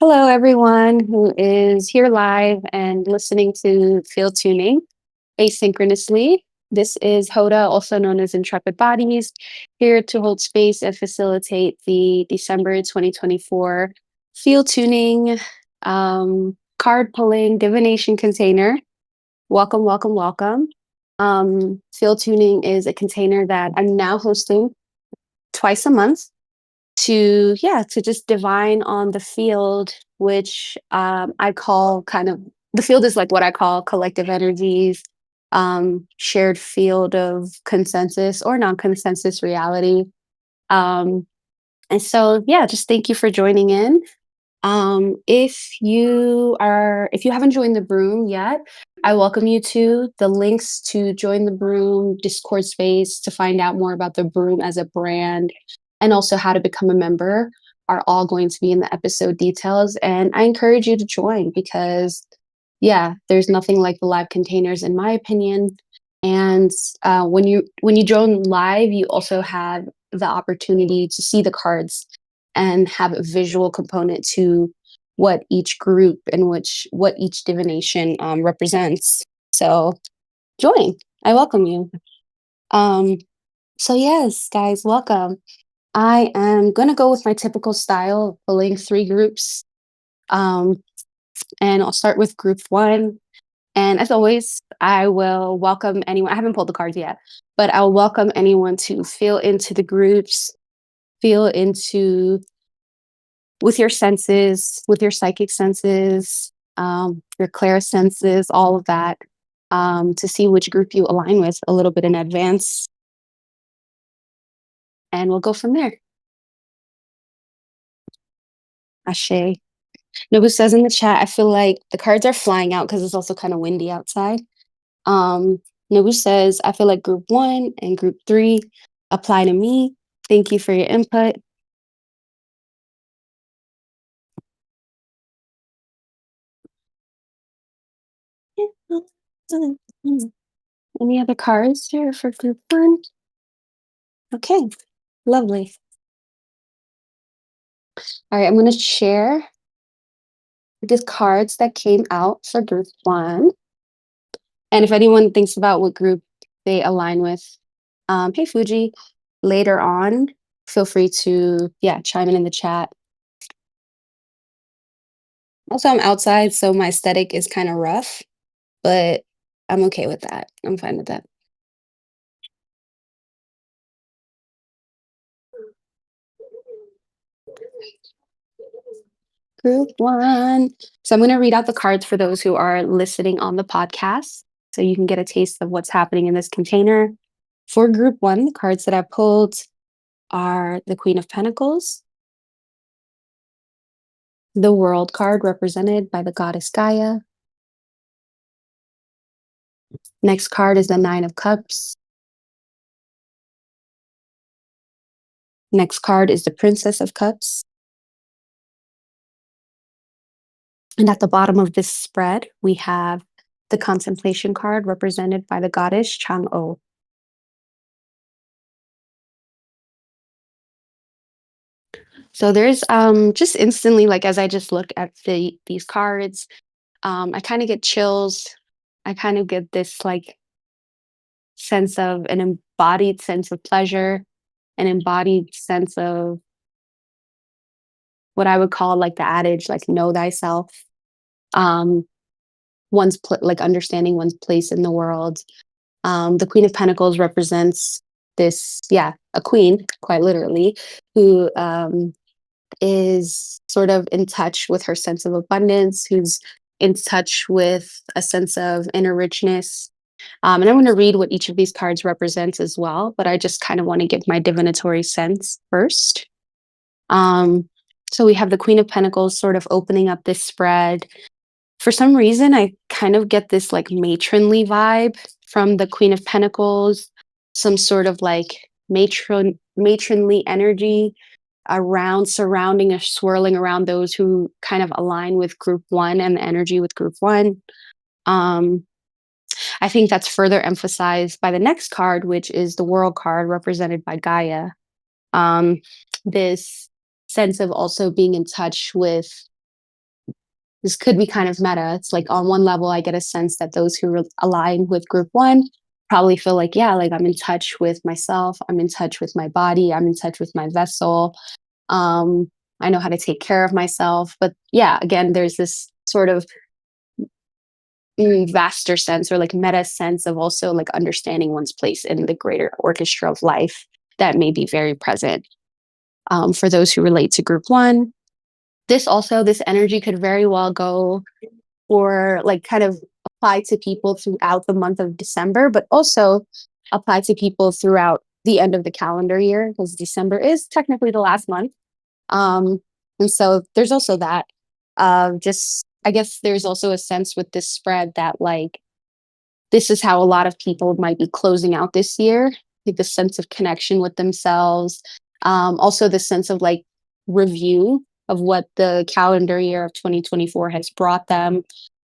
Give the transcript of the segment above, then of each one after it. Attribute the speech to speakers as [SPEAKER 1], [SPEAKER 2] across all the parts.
[SPEAKER 1] Hello, everyone who is here live and listening to Field Tuning asynchronously. This is Hoda, also known as Intrepid Bodies, here to hold space and facilitate the December 2024 Field Tuning card pulling divination container. Welcome, welcome, welcome. Field Tuning is a container that I'm now hosting twice a month to just divine on the field, which I call kind of the field is like what I call collective energies, shared field of consensus or non-consensus reality. um, and so yeah, just thank you for joining in. If you haven't joined the broom yet, I welcome you to the links to join the broom Discord space to find out more about the broom as a brand and also how to become a member are all going to be in the episode details. And I encourage you to join because yeah, there's nothing like the live containers in my opinion. And when you join live, you also have the opportunity to see the cards and have a visual component to what each group and what each divination represents. So join. I welcome you. Um, so yes, guys, welcome. I am gonna go with my typical style of pulling three groups. Um, and I'll start with group one. And as always, I will welcome anyone. I haven't pulled the cards yet, but I'll welcome anyone to feel into the groups, feel into with your senses, with your psychic senses, your clairsenses, all of that, to see which group you align with a little bit in advance. And we'll go from there. Ashe. Nobu says in the chat, I feel like the cards are flying out because it's also kind of windy outside. Um, Nobu says, I feel like group one and group three apply to me. Thank you for your input. Any other cards here for group one? Okay, lovely. All right, I'm going to share the cards that came out for group one. And if anyone thinks about what group they align with, hey Fuji, later on, feel free to chime in the chat. Also, I'm outside, so my aesthetic is kind of rough, but I'm okay with that. I'm fine with that. Group one. So I'm going to read out the cards for those who are listening on the podcast, so you can get a taste of what's happening in this container. For group one, the cards that I pulled are the Queen of Pentacles, the World card represented by the goddess Gaia. Next card is the Nine of Cups. Next card is the Princess of Cups. And at the bottom of this spread, we have the Contemplation card represented by the goddess Chang'o. So there's just instantly, like as I just look at these cards, I kind of get chills. I kind of get this like sense of an embodied sense of pleasure, an embodied sense of what I would call like the adage, like know thyself. Um, like understanding one's place in the world. The Queen of Pentacles represents a queen, quite literally, who is sort of in touch with her sense of abundance, who's in touch with a sense of inner richness. And I'm going to read what each of these cards represents as well, but I just kind of want to give my divinatory sense first. So we have the Queen of Pentacles sort of opening up this spread. For some reason, I kind of get this like matronly vibe from the Queen of Pentacles, some sort of like matronly energy surrounding or swirling around those who kind of align with group one and the energy with group one. I think that's further emphasized by the next card, which is the World card represented by Gaia. This sense of also being in touch with this could be kind of meta. It's like on one level, I get a sense that those who align with group one probably feel like, yeah, like I'm in touch with myself, I'm in touch with my body, I'm in touch with my vessel. Um, I know how to take care of myself. But yeah, again, there's this sort of vaster sense or like meta sense of also like understanding one's place in the greater orchestra of life that may be very present for those who relate to group one. This energy could very well go or like kind of apply to people throughout the month of December, but also apply to people throughout the end of the calendar year because December is technically the last month. Um, and so there's also that. Just I guess there's also a sense with this spread that like this is how a lot of people might be closing out this year, like the sense of connection with themselves. Also the sense of like review of what the calendar year of 2024 has brought them,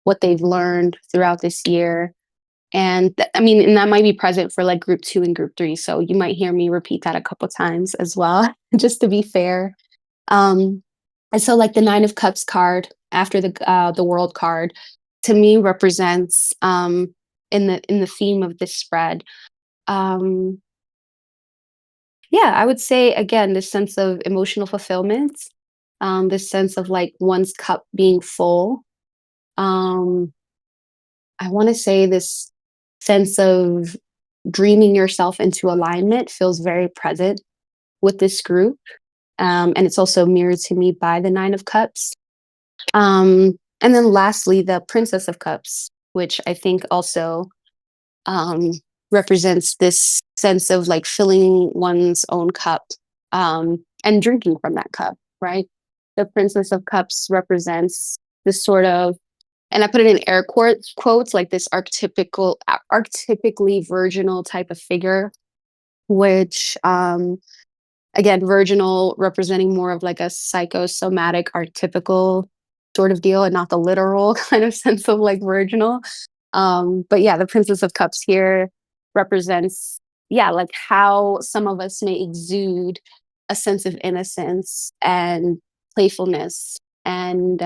[SPEAKER 1] what they've learned throughout this year. And I mean, and that might be present for like group two and group three. So you might hear me repeat that a couple times as well, just to be fair. Um, and so like the Nine of Cups card after the World card to me represents in the theme of this spread. Um, yeah, I would say again this sense of emotional fulfillment, this sense of like one's cup being full. Um, I want to say this sense of dreaming yourself into alignment feels very present with this group. And it's also mirrored to me by the Nine of Cups. And then lastly, the Princess of Cups, which I think also um, represents this sense of like filling one's own cup and drinking from that cup, right? The Princess of Cups represents this sort of, and I put it in air quotes, like this archetypically virginal type of figure, which again, virginal representing more of like a psychosomatic archetypical sort of deal and not the literal kind of sense of like virginal. But yeah, the Princess of Cups here represents, yeah, like how some of us may exude a sense of innocence and playfulness and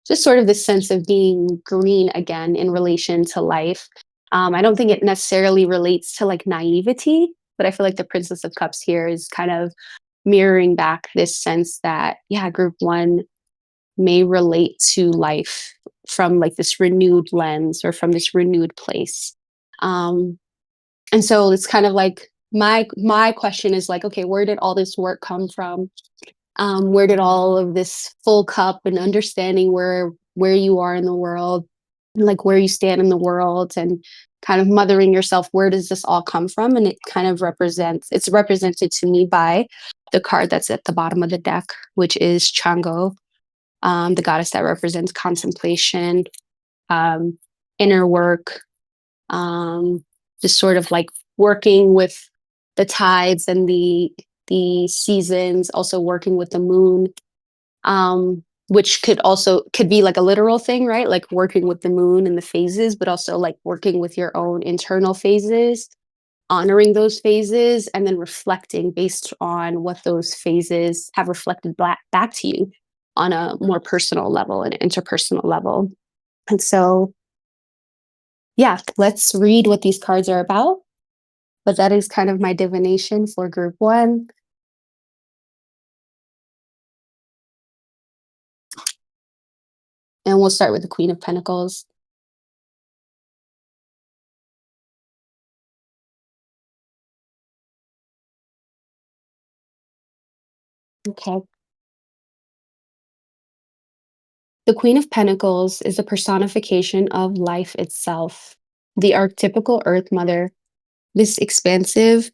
[SPEAKER 1] just sort of this sense of being green again in relation to life. I don't think it necessarily relates to like naivety, but I feel like the Princess of Cups here is kind of mirroring back this sense that, yeah, group one may relate to life from like this renewed lens or from this renewed place. Um, and so it's kind of like my question is like, okay, where did all this work come from? Where did all of this full cup and understanding where you are in the world, and like where you stand in the world, and kind of mothering yourself, where does this all come from? And it kind of it's represented to me by the card that's at the bottom of the deck, which is Chango, the goddess that represents contemplation, um, inner work, um, just sort of like working with the tides and the seasons, also working with the moon, which could be like a literal thing, right? Like working with the moon and the phases, but also like working with your own internal phases, honoring those phases, and then reflecting based on what those phases have reflected back to you on a more personal level and interpersonal level. And so, yeah, let's read what these cards are about. But that is kind of my divination for group one. And we'll start with the Queen of Pentacles. Okay. The Queen of Pentacles is a personification of life itself, the archetypical Earth Mother. This expansive,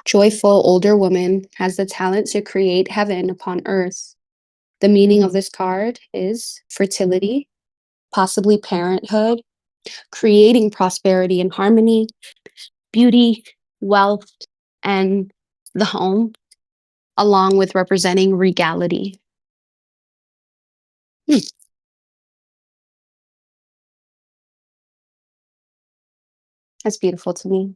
[SPEAKER 1] joyful older woman has the talent to create heaven upon earth. The meaning of this card is fertility, possibly parenthood, creating prosperity and harmony, beauty, wealth, and the home, along with representing regality. Hmm, that's beautiful to me.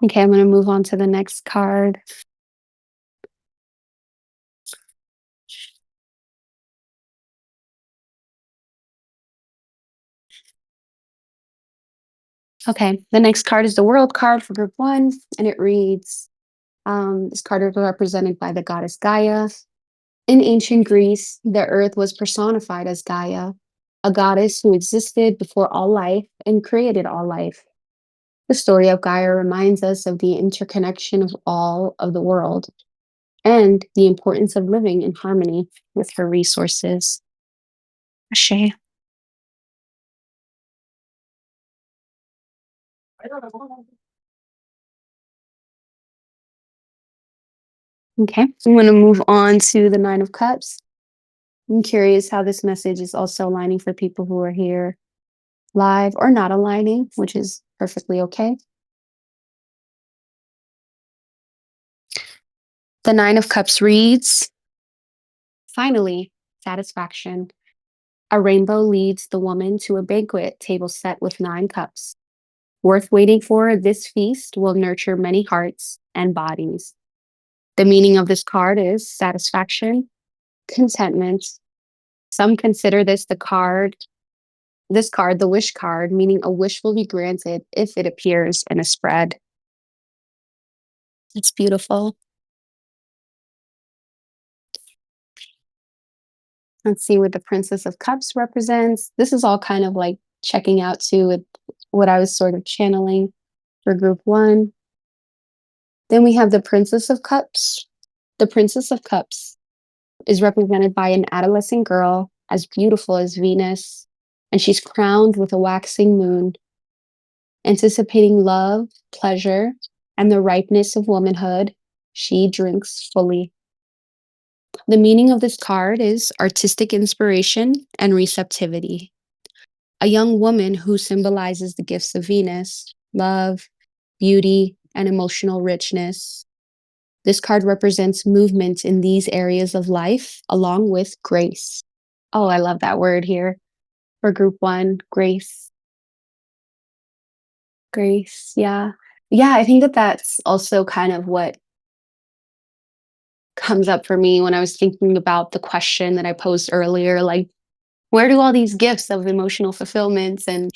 [SPEAKER 1] Okay, I'm going to move on to the next card. Okay, the next card is the World card for group one, and it reads this card is represented by the goddess Gaia. In ancient Greece, the earth was personified as Gaia, a goddess who existed before all life and created all life. The story of Gaia reminds us of the interconnection of all of the world and the importance of living in harmony with her resources. Ashe. Okay, I'm going to move on to the Nine of Cups. I'm curious how this message is also aligning for people who are here live or not aligning, which is perfectly okay. The Nine of Cups reads, finally, satisfaction. A rainbow leads the woman to a banquet table set with 9 cups. Worth waiting for, this feast will nurture many hearts and bodies. The meaning of this card is satisfaction, contentment. Some consider this card, the wish card, meaning a wish will be granted if it appears in a spread. It's beautiful. Let's see what the Princess of Cups represents. This is all kind of like checking out too with what I was sort of channeling for group one. Then we have the Princess of Cups. The Princess of Cups is represented by an adolescent girl as beautiful as Venus, and she's crowned with a waxing moon, anticipating love, pleasure, and the ripeness of womanhood. She drinks fully. The meaning of this card is artistic inspiration and receptivity. A young woman who symbolizes the gifts of Venus, love, beauty, and emotional richness. This card represents movement in these areas of life along with grace. Oh, I love that word here for group one, grace. Grace, yeah. Yeah, I think that that's also kind of what comes up for me when I was thinking about the question that I posed earlier, like, where do all these gifts of emotional fulfillments and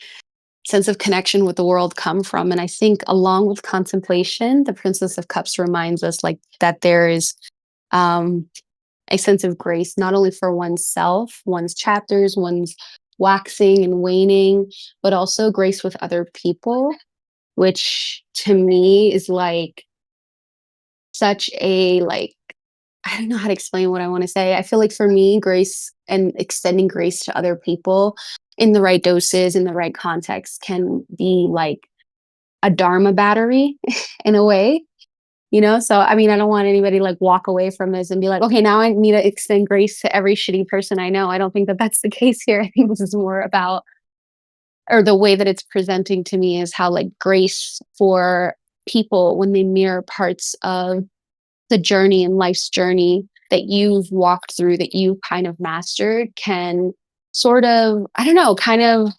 [SPEAKER 1] sense of connection with the world come from? And I think along with contemplation, the Princess of Cups reminds us like that there is um, a sense of grace, not only for oneself, one's chapters, one's waxing and waning, but also grace with other people, which to me is like such a like I don't know how to explain what I want to say. I feel like for me, grace and extending grace to other people in the right doses, in the right context, can be like a dharma battery in a way, you know? So, I mean, I don't want anybody like walk away from this and be like, okay, now I need to extend grace to every shitty person I know. I don't think that that's the case here. I think this is more about, or the way that it's presenting to me is how like grace for people when they mirror parts of the journey and life's journey that you've walked through, that you kind of mastered, can sort of, I don't know, kind of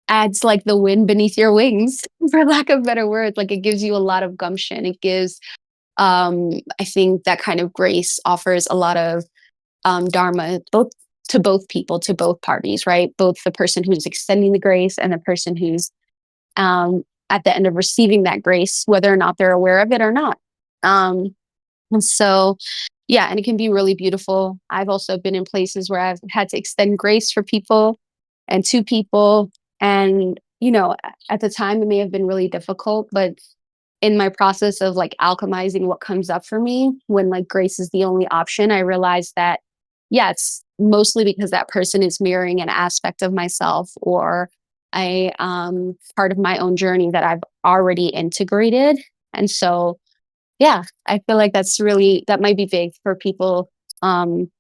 [SPEAKER 1] adds like the wind beneath your wings, for lack of better words. Like it gives you a lot of gumption. It gives, I think that kind of grace offers a lot of dharma, both to both people, to both parties, right? Both the person who's extending the grace and the person who's at the end of receiving that grace, whether or not they're aware of it or not. Um, And so, yeah, and it can be really beautiful. I've also been in places where I've had to extend grace for people and to people. And, you know, at the time, it may have been really difficult, but in my process of like alchemizing what comes up for me when like grace is the only option, I realized that, yeah, it's mostly because that person is mirroring an aspect of myself or a part of my own journey that I've already integrated. And so, yeah, I feel like that might be big for people who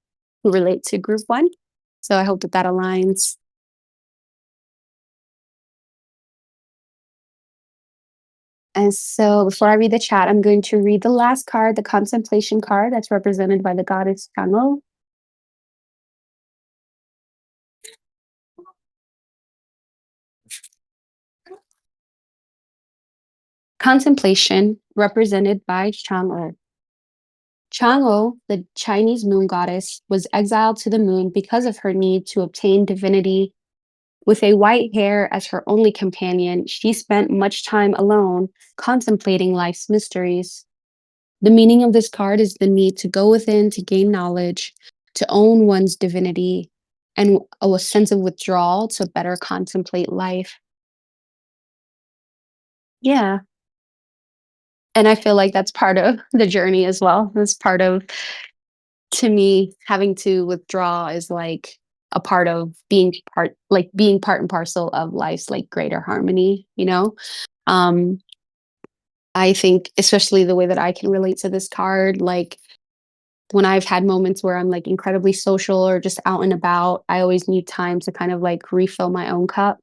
[SPEAKER 1] relate to group one. So I hope that that aligns. And so before I read the chat, I'm going to read the last card, the contemplation card that's represented by the goddess Kamo. Contemplation, represented by Chang'e. Chang'e, the Chinese moon goddess, was exiled to the moon because of her need to obtain divinity. With a white hare as her only companion, she spent much time alone, contemplating life's mysteries. The meaning of this card is the need to go within to gain knowledge, to own one's divinity, and a sense of withdrawal to better contemplate life. Yeah. And I feel like that's part of the journey as well. That's part of, to me, having to withdraw is like a part of being part and parcel of life's like greater harmony, you know? Um, I think especially the way that I can relate to this card, like when I've had moments where I'm like incredibly social or just out and about, I always need time to kind of like refill my own cup.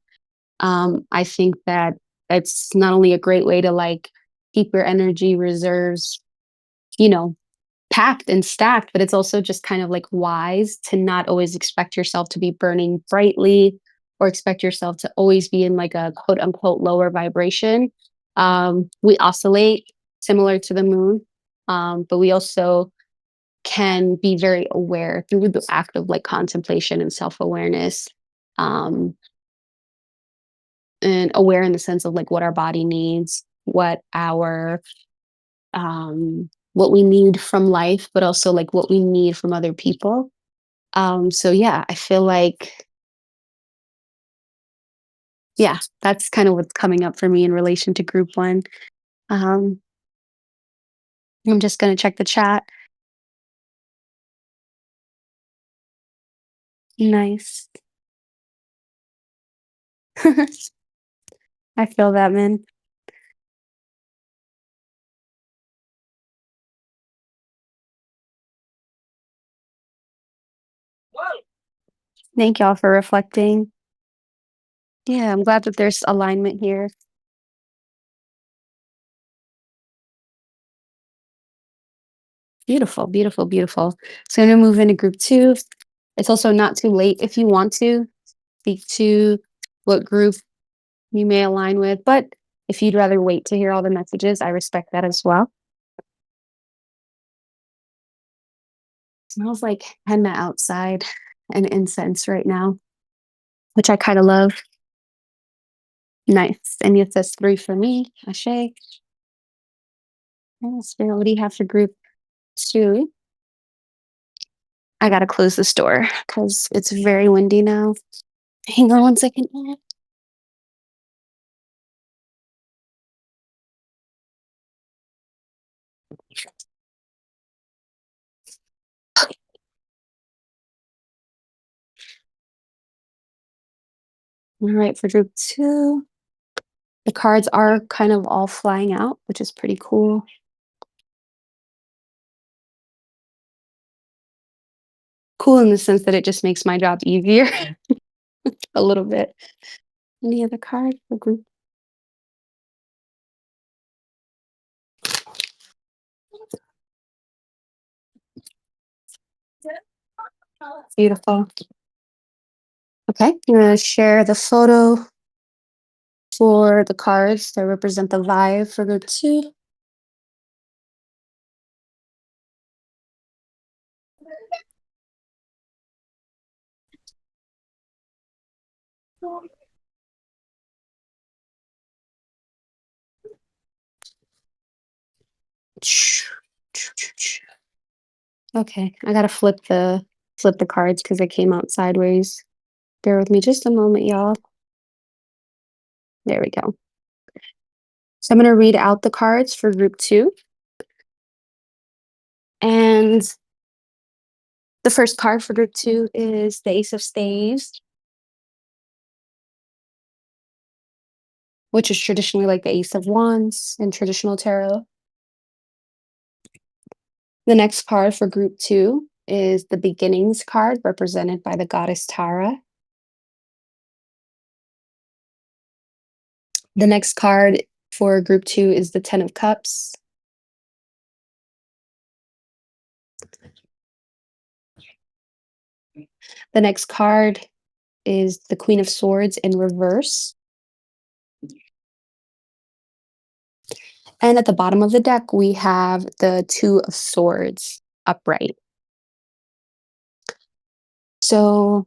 [SPEAKER 1] I think that it's not only a great way to like keep your energy reserves, you know, packed and stacked, but it's also just kind of like wise to not always expect yourself to be burning brightly or expect yourself to always be in like a quote unquote lower vibration. We oscillate similar to the moon, but we also can be very aware through the act of like contemplation and self awareness. Um, and aware in the sense of like what our body needs, what we need from life, but also like what we need from other people. So yeah, I feel like yeah, that's kind of what's coming up for me in relation to group one. Um, I'm just gonna check the chat. Nice. I feel that, man. Thank y'all for reflecting. Yeah, I'm glad that there's alignment here. Beautiful, beautiful, beautiful. So I'm gonna move into group two. It's also not too late if you want to speak to what group you may align with, but if you'd rather wait to hear all the messages, I respect that as well. Smells like henna outside and incense right now, which I kind of love. Nice. And it says three for me. Ashe. Yeah, Spirit, what do you have for group two? I gotta close this door because it's very windy now. Hang on one second. All right, for group two, the cards are kind of all flying out, which is pretty cool. Cool in the sense that it just makes my job easier a little bit. Any other card for group? Beautiful. Okay, I'm gonna share the photo for the cards that represent the vibe for group two. Okay, I gotta flip the cards because they came out sideways. Bear with me just a moment, y'all. There we go. So I'm gonna read out the cards for group two. And the first card for group two is the Ace of Staves, which is traditionally like the Ace of Wands in traditional tarot. The next card for group two is the Beginnings card, represented by the goddess Tara. The next card for group two is the Ten of Cups. The next card is the Queen of Swords in reverse. And at the bottom of the deck, we have the Two of Swords upright. So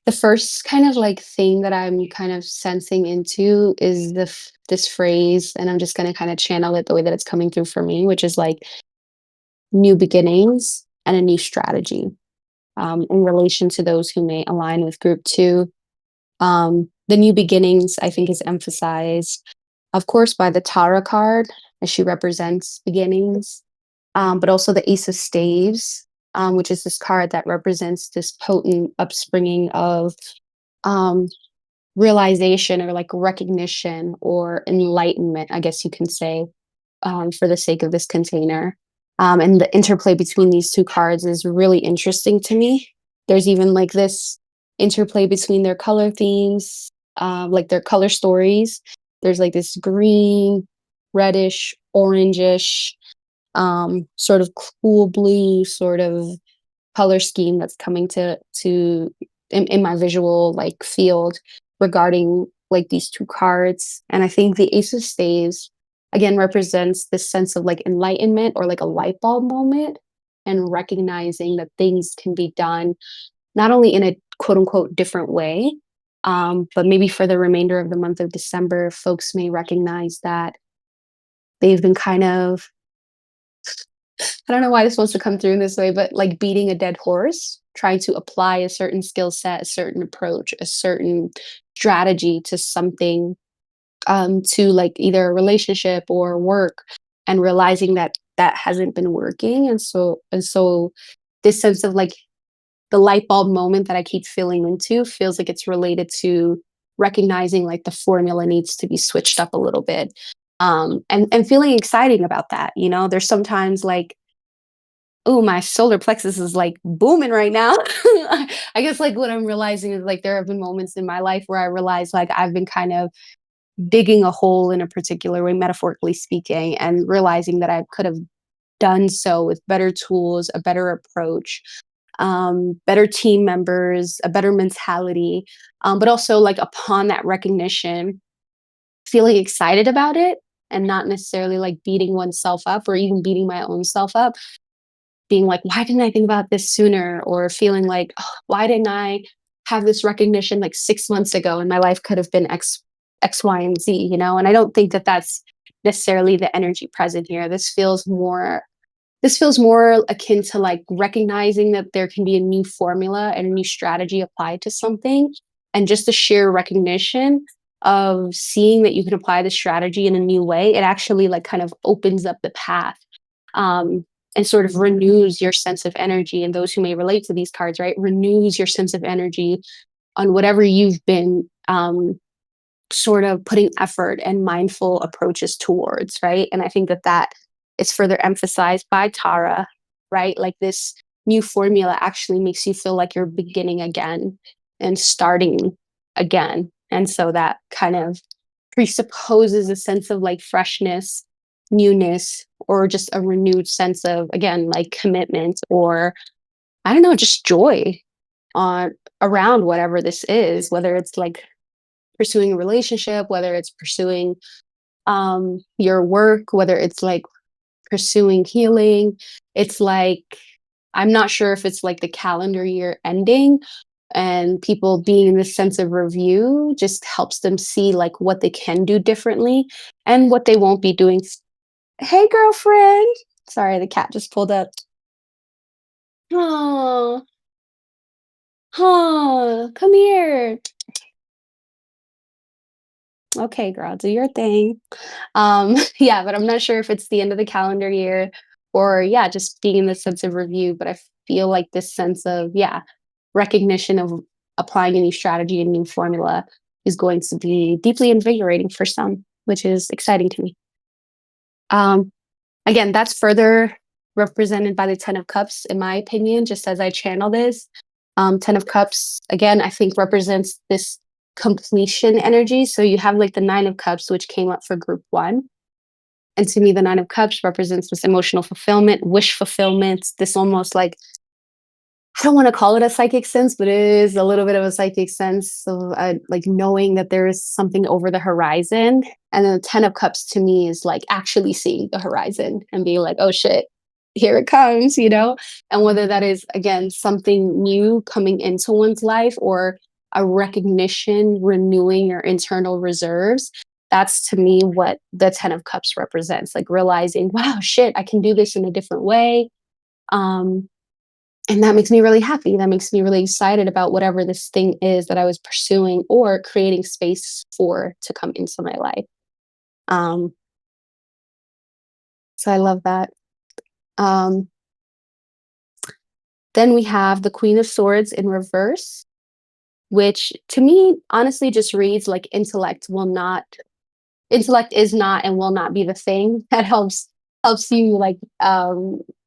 [SPEAKER 1] the first kind of like thing that I'm kind of sensing into is this phrase, and I'm just going to kind of channel it the way that it's coming through for me, which is like new beginnings and a new strategy in relation to those who may align with group two. The new beginnings, I think, is emphasized, of course, by the Tara card, as she represents beginnings, but also the Ace of Staves, which is this card that represents this potent upspringing of um, realization or like recognition or enlightenment, I guess you can say, for the sake of this container. And the interplay between these two cards is really interesting to me. There's even like this interplay between their color themes, like their color stories. There's like this green, reddish, orangish, sort of cool blue sort of color scheme that's coming to in my visual like field regarding like these two cards. And I think the Ace of Staves again represents this sense of like enlightenment or like a light bulb moment and recognizing that things can be done not only in a quote unquote different way, but maybe for the remainder of the month of December, folks may recognize that they've been kind of, I don't know why this wants to come through in this way, but like beating a dead horse, trying to apply a certain skill set, a certain approach, a certain strategy to something, to like either a relationship or work, and realizing that that hasn't been working. And so this sense of like the light bulb moment that I keep feeling into feels like it's related to recognizing like the formula needs to be switched up a little bit. And feeling exciting about that. You know, there's sometimes like, oh, my solar plexus is like booming right now. I guess like what I'm realizing is like there have been moments in my life where I realize like I've been kind of digging a hole in a particular way, metaphorically speaking, and realizing that I could have done so with better tools, a better approach, better team members, a better mentality. But also like upon that recognition, feeling excited about it and not necessarily like beating oneself up or even beating my own self up, being like, why didn't I think about this sooner? Or feeling like, oh, why didn't I have this recognition like 6 months ago and my life could have been X, Y, and Z, you know? And I don't think that that's necessarily the energy present here. This feels more akin to like recognizing that there can be a new formula and a new strategy applied to something. And just the sheer recognition of seeing that you can apply the strategy in a new way, it actually like kind of opens up the path, um, and sort of renews your sense of energy. And those who may relate to these cards, right, renews your sense of energy on whatever you've been sort of putting effort and mindful approaches towards, right? And I think that that is further emphasized by Tara, right? Like this new formula actually makes you feel like you're beginning again and starting again. And so that kind of presupposes a sense of like freshness, newness, or just a renewed sense of, again, like commitment or I don't know, just joy on around whatever this is, whether it's like pursuing a relationship, whether it's pursuing your work, whether it's like pursuing healing. It's like I'm not sure if it's like the calendar year ending and people being in this sense of review just helps them see like what they can do differently and what they won't be doing. Hey, girlfriend. Sorry, the cat just pulled up. Oh, oh, come here. Okay, girl, do your thing. Yeah, but I'm not sure if it's the end of the calendar year or yeah, just being in this sense of review. But I feel like this sense of, yeah, recognition of applying a new strategy and new formula is going to be deeply invigorating for some, which is exciting to me. Um, Again, that's further represented by the Ten of Cups, in my opinion, just as I channel this. Ten of Cups, again, I think represents this completion energy. So you have like the Nine of Cups, which came up for group one. And to me, the Nine of Cups represents this emotional fulfillment, wish fulfillment, this almost like I don't want to call it a psychic sense, but it is a little bit of a psychic sense of like knowing that there is something over the horizon. And then the 10 of cups to me is like actually seeing the horizon and being like, oh shit, here it comes, you know? And whether that is, again, something new coming into one's life or a recognition, renewing your internal reserves, that's to me what the 10 of cups represents, like realizing, wow, shit, I can do this in a different way. Um, and that makes me really happy. That makes me really excited about whatever this thing is that I was pursuing or creating space for to come into my life. Um, so I love that. Um, then we have the Queen of Swords in reverse, which to me honestly just reads like intellect is not and will not be the thing that helps you like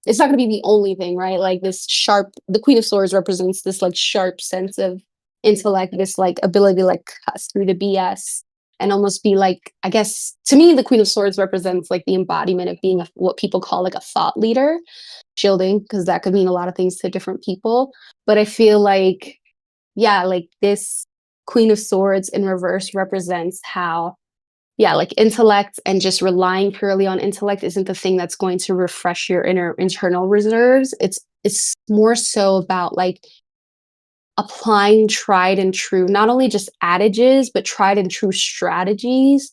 [SPEAKER 1] it's not going to be the only thing, right? Like this sharp, the Queen of Swords represents this like sharp sense of intellect, this like ability to like cut through the BS and almost be like, I guess to me the Queen of Swords represents like the embodiment of being what people call like a thought leader, shielding, because that could mean a lot of things to different people. But I feel like, yeah, like this Queen of Swords in reverse represents how, yeah, like intellect and just relying purely on intellect isn't the thing that's going to refresh your internal reserves. It's more so about like applying tried and true, not only just adages, but tried and true strategies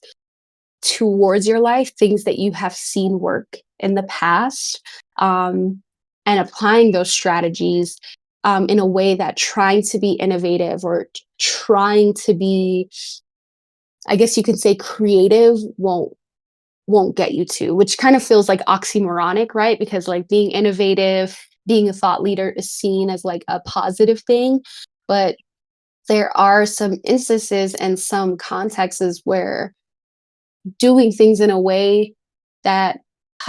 [SPEAKER 1] towards your life, things that you have seen work in the past, and applying those strategies in a way that trying to be innovative or trying to be, I guess you could say, creative won't get you to, which kind of feels like oxymoronic, right? Because like being innovative, being a thought leader is seen as like a positive thing, but there are some instances and some contexts where doing things in a way that,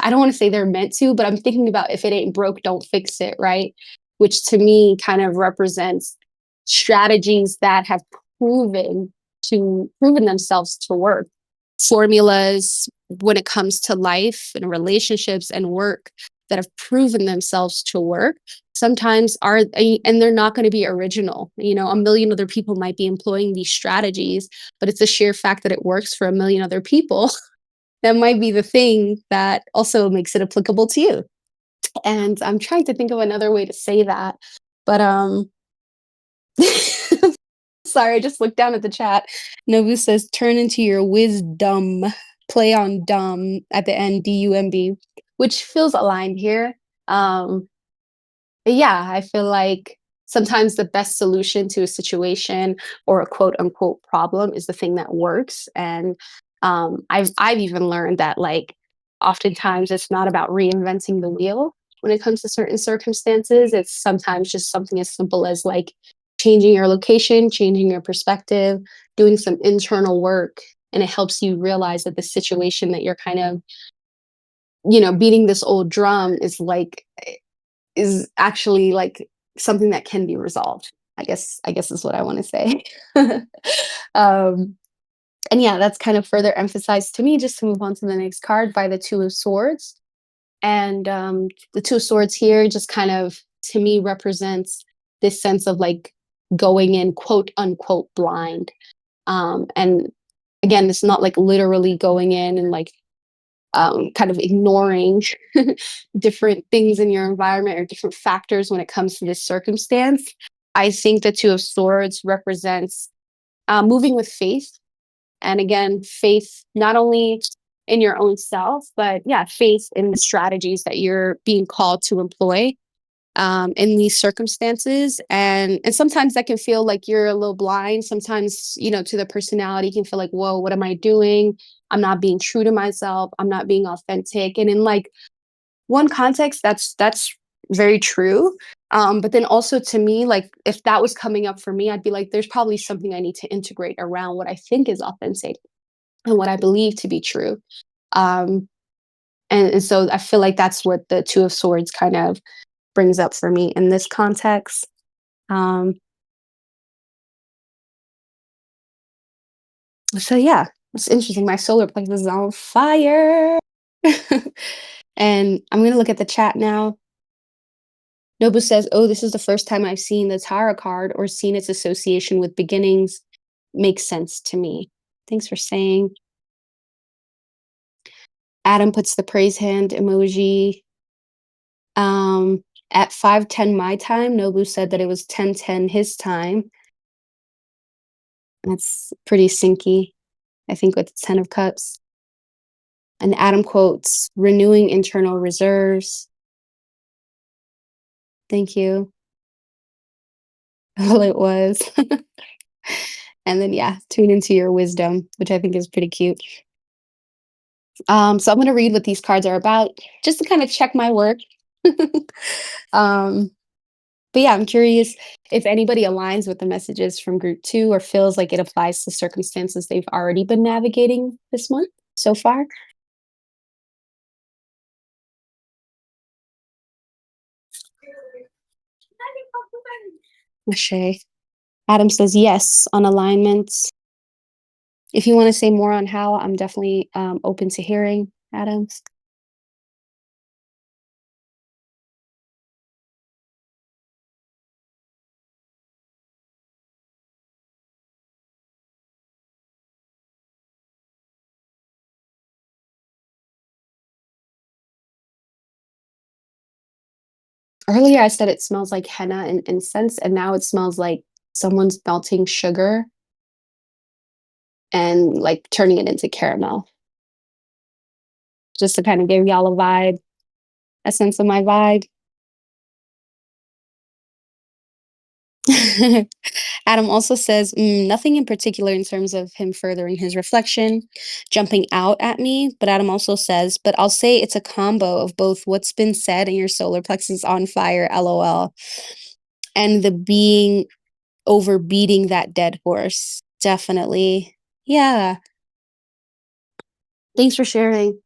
[SPEAKER 1] I don't want to say they're meant to, but I'm thinking about if it ain't broke, don't fix it, right? Which to me kind of represents strategies that have proven themselves to work. Formulas when it comes to life and relationships and work that have proven themselves to work sometimes are, and they're not going to be original. You know, a million other people might be employing these strategies, but it's the sheer fact that it works for a million other people that might be the thing that also makes it applicable to you. And I'm trying to think of another way to say that, but sorry, I just looked down at the chat. Nobu says, turn into your wisdom, play on dumb at the end, DUMB, which feels aligned here. Um, but yeah, I feel like sometimes the best solution to a situation or a quote unquote problem is the thing that works. And I've even learned that like oftentimes it's not about reinventing the wheel when it comes to certain circumstances. It's sometimes just something as simple as like changing your location, changing your perspective, doing some internal work, and it helps you realize that the situation that you're kind of, you know, beating this old drum is actually like something that can be resolved. I guess is what I want to say. um, and yeah, that's kind of further emphasized to me, just to move on to the next card, by the Two of Swords. And the Two of Swords here just kind of to me represents this sense of like going in quote unquote blind. And again, it's not like literally going in and like kind of ignoring different things in your environment or different factors when it comes to this circumstance. I think the Two of Swords represents moving with faith. And again, faith not only in your own self, but yeah, faith in the strategies that you're being called to employ in these circumstances. And sometimes that can feel like you're a little blind. Sometimes, you know, to the personality can feel like, whoa, what am I doing? I'm not being true to myself. I'm not being authentic. And in like one context, that's very true. But then also to me, like if that was coming up for me, I'd be like, there's probably something I need to integrate around what I think is authentic and what I believe to be true. Um, and so I feel like that's what the Two of Swords kind of brings up for me in this context. Um, so yeah, it's interesting. My solar plexus is on fire. And I'm gonna look at the chat now. Nobu says, "Oh, this is the first time I've seen the Tara card or seen its association with beginnings. Makes sense to me." Thanks for saying. Adam puts the praise hand emoji. Um, at 5:10 my time, Nobu said that it was 10:10 his time. That's pretty syncy, I think, with the 10 of cups. And Adam quotes, "Renewing internal reserves." Thank you. Well, it was. And then, yeah, tune into your wisdom, which I think is pretty cute. So I'm gonna read what these cards are about, just to kind of check my work. um, but yeah, I'm curious if anybody aligns with the messages from group two or feels like it applies to circumstances they've already been navigating this month so far. Ashay. Adam says yes on alignments. If you want to say more on how, I'm definitely open to hearing, Adam. Earlier, I said it smells like henna and incense, and now it smells like someone's melting sugar and like turning it into caramel, just to kind of give y'all a vibe, a sense of my vibe. Adam also says, nothing in particular in terms of him furthering his reflection, jumping out at me. But Adam also says, but I'll say it's a combo of both what's been said and your solar plexus on fire, lol, and the being over beating that dead horse. Definitely. Yeah. Thanks for sharing.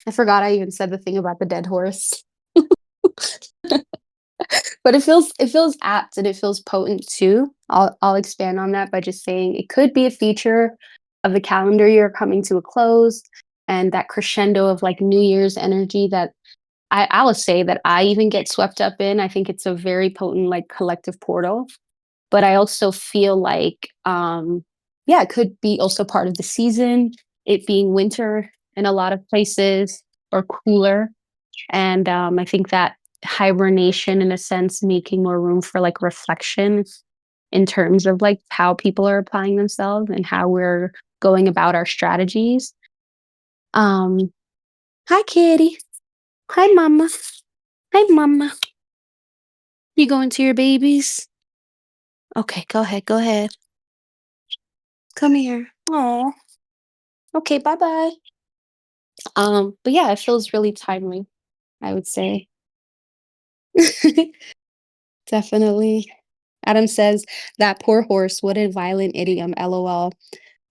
[SPEAKER 1] I forgot I even said the thing about the dead horse. But it feels apt and it feels potent too. I'll expand on that by just saying it could be a feature of the calendar year coming to a close and that crescendo of like New Year's energy that I will say that I even get swept up in. I think it's a very potent like collective portal. But I also feel like yeah, it could be also part of the season, it being winter in a lot of places or cooler. And I think that hibernation, in a sense, making more room for like reflection in terms of like how people are applying themselves and how we're going about our strategies. Um, Hi, kitty. Hi, mama. Hi, mama. You going to your babies? Okay, go ahead. Go ahead. Come here. Oh, okay. Bye bye. But yeah, it feels really timely, I would say. Definitely. Adam says, that poor horse, what a violent idiom, lol.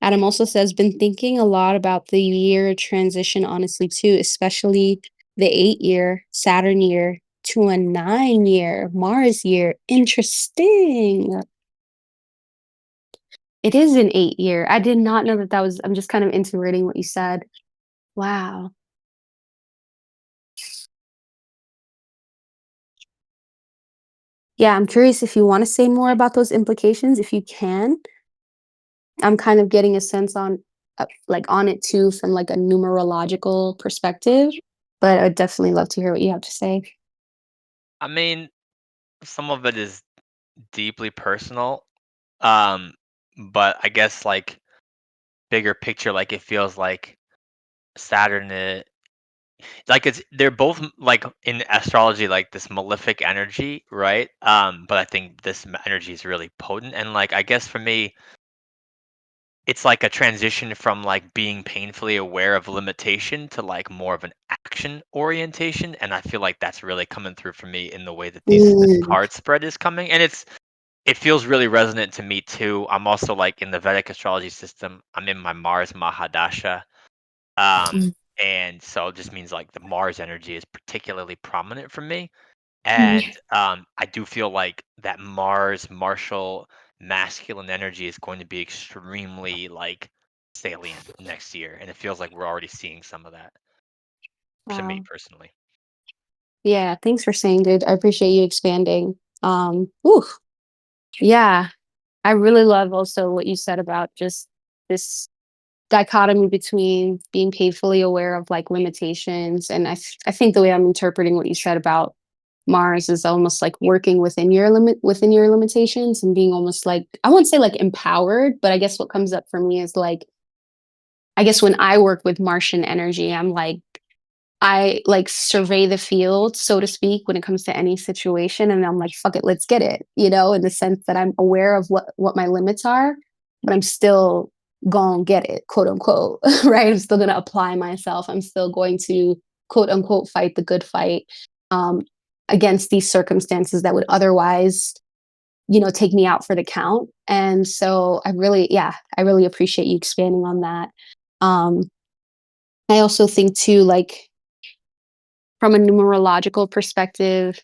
[SPEAKER 1] Adam also says, been thinking a lot about the year transition, honestly, too, especially the 8 year, Saturn year to a 9 year, Mars year. Interesting. It is an 8 year. I did not know that that was, I'm just kind of integrating what you said. Wow. Yeah, I'm curious if you want to say more about those implications, if you can. I'm kind of getting a sense on like on it too from like a numerological perspective, but I'd definitely love to hear what you have to say.
[SPEAKER 2] I mean, some of it is deeply personal, um, but I guess like bigger picture, like it feels like Saturn, like it's they're both like in astrology, like this malefic energy, right? But I think this energy is really potent, and like I guess for me, it's like a transition from like being painfully aware of limitation to like more of an action orientation, and I feel like that's really coming through for me in the way that this
[SPEAKER 1] Mm,
[SPEAKER 2] card spread is coming, and it feels really resonant to me too. I'm also like in the Vedic astrology system. I'm in my Mars Mahadasha, um,
[SPEAKER 1] mm,
[SPEAKER 2] and so it just means like the Mars energy is particularly prominent for me.
[SPEAKER 1] yeah.
[SPEAKER 2] And I do feel like that Mars martial masculine energy is going to be extremely like salient next year, and it feels like we're already seeing some of that to me
[SPEAKER 1] Wow.
[SPEAKER 2] personally.
[SPEAKER 1] Yeah, thanks for saying, dude. I appreciate you expanding. Ooh, yeah. I really love also what you said about just this dichotomy between being painfully aware of like limitations. And I think the way I'm interpreting what you said about Mars is almost like working within your limitations and being almost like, I won't say like empowered, but I guess what comes up for me is like, I guess when I work with Martian energy, I'm like, I like survey the field, so to speak, when it comes to any situation. And I'm like, fuck it, let's get it, in the sense that I'm aware of what my limits are, but I'm still gonna get it, quote unquote, right? I'm still gonna apply myself. I'm still going to quote unquote fight the good fight um, against these circumstances that would otherwise, take me out for the count. And so I really appreciate you expanding on that. Um, I also think too, like from a numerological perspective,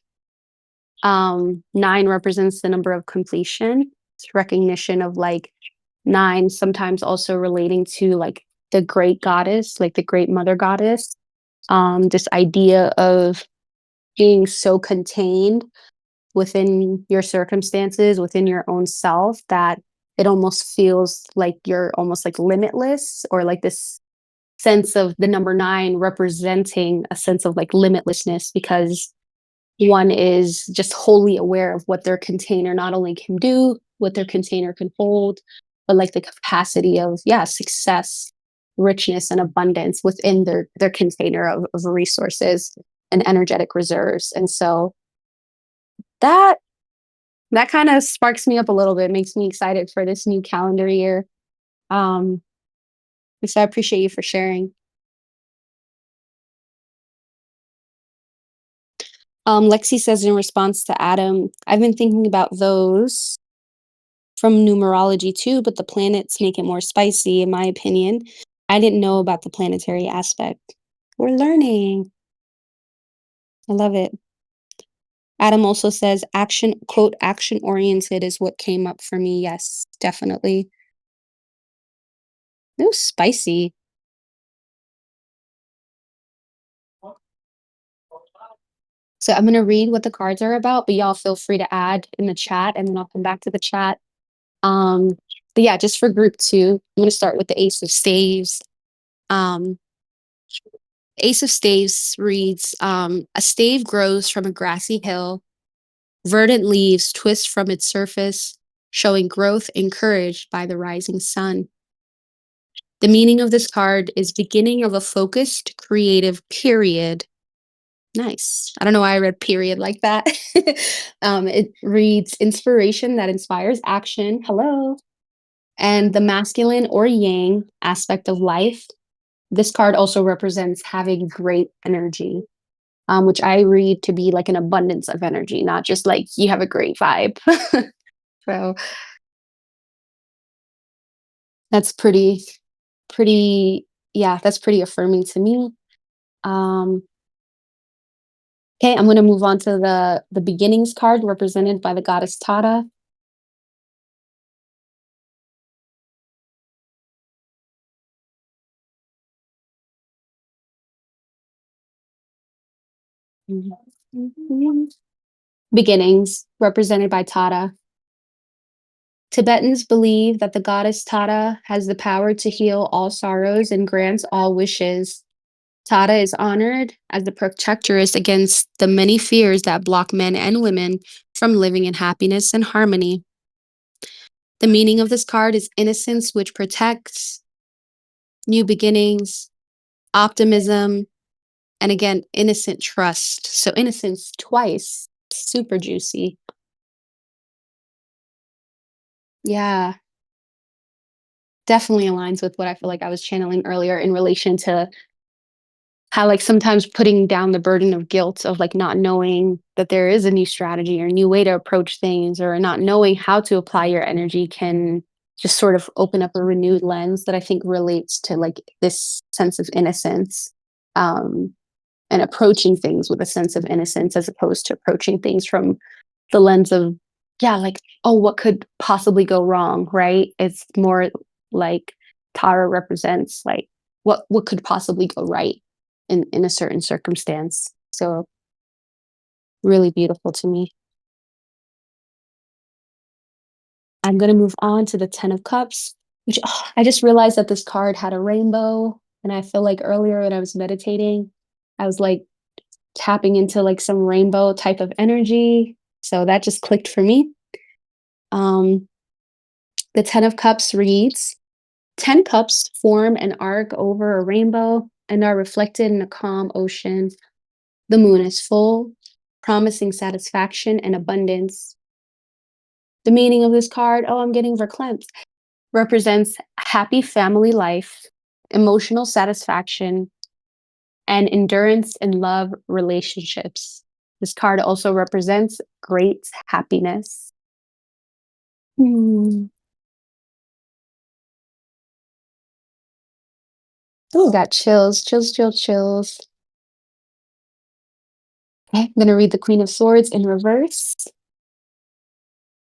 [SPEAKER 1] 9 represents the number of completion. It's recognition of like 9, sometimes also relating to like the great goddess, like the great mother goddess. This idea of being so contained within your circumstances, within your own self, that it almost feels like you're almost like limitless, or like this sense of the number 9 representing a sense of like limitlessness, because one is just wholly aware of what their container not only can do, what their container can hold, but like the capacity of, yeah, success, richness, and abundance within their container of resources and energetic reserves. And so that that kind of sparks me up a little bit, makes me excited for this new calendar year. Um, so I appreciate you for sharing. Lexi says in response to Adam, I've been thinking about those from numerology too, but the planets make it more spicy, in my opinion. I didn't know about the planetary aspect. We're learning. I love it. Adam also says action, quote, action oriented is what came up for me. Yes, definitely. It was spicy. So I'm going to read what the cards are about, but y'all feel free to add in the chat and then I'll come back to the chat. Um, but yeah, just for group 2, I'm going to start with the Ace of Staves. Um, Ace of Staves reads, a stave grows from a grassy hill. Verdant leaves twist from its surface, showing growth encouraged by the rising sun. The meaning of this card is beginning of a focused, creative period. Nice. I don't know why I read period like that. It reads inspiration that inspires action. Hello. And the masculine or yang aspect of life. This card also represents having great energy, which I read to be like an abundance of energy, not just like you have a great vibe. So that's pretty, yeah, that's pretty affirming to me. Um, okay, I'm going to move on to the beginnings card represented by the goddess Tara. Beginnings represented by Tara. Tibetans believe that the goddess Tara has the power to heal all sorrows and grants all wishes. Tara is honored as the protectress against the many fears that block men and women from living in happiness and harmony. The meaning of this card is innocence, which protects, new beginnings, optimism, and again, innocent trust. So, innocence twice, super juicy. Yeah, definitely aligns with what I feel like I was channeling earlier in relation to how like sometimes putting down the burden of guilt of like not knowing that there is a new strategy or a new way to approach things, or not knowing how to apply your energy, can just sort of open up a renewed lens that I think relates to like this sense of innocence, um, and approaching things with a sense of innocence as opposed to approaching things from the lens of, yeah, like, oh, what could possibly go wrong, right? It's more like Tara represents like what could possibly go right in a certain circumstance. So Really beautiful to me. I'm gonna move on to the 10 of cups, which I just realized that this card had a rainbow, and I feel like earlier when I was meditating, I was, like, tapping into, like, some rainbow type of energy, so that just clicked for me. Um, the 10 of cups reads, 10 cups form an arc over a rainbow and are reflected in a calm ocean. The moon is full, promising satisfaction and abundance. The meaning of this card, oh, I'm getting verklempt, represents happy family life, emotional satisfaction, and endurance in love relationships. This card also represents great happiness. Hmm. Oh, got chills, chills, chills, chills. Okay, I'm gonna read the Queen of Swords in reverse.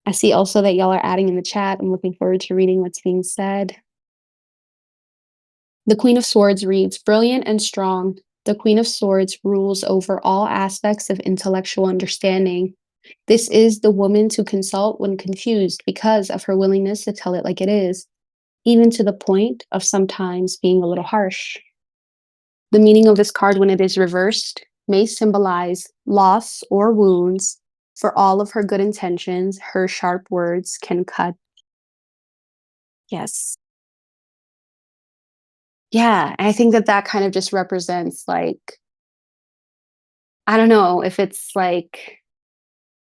[SPEAKER 1] I see also that y'all are adding in the chat. I'm looking forward to reading what's being said. The Queen of Swords reads, brilliant and strong. The Queen of Swords rules over all aspects of intellectual understanding. This is the woman to consult when confused because of her willingness to tell it like it is, even to the point of sometimes being a little harsh. The meaning of this card when it is reversed may symbolize loss or wounds. For all of her good intentions, her sharp words can cut. Yes. Yeah, I think that that kind of just represents, like, I don't know if it's like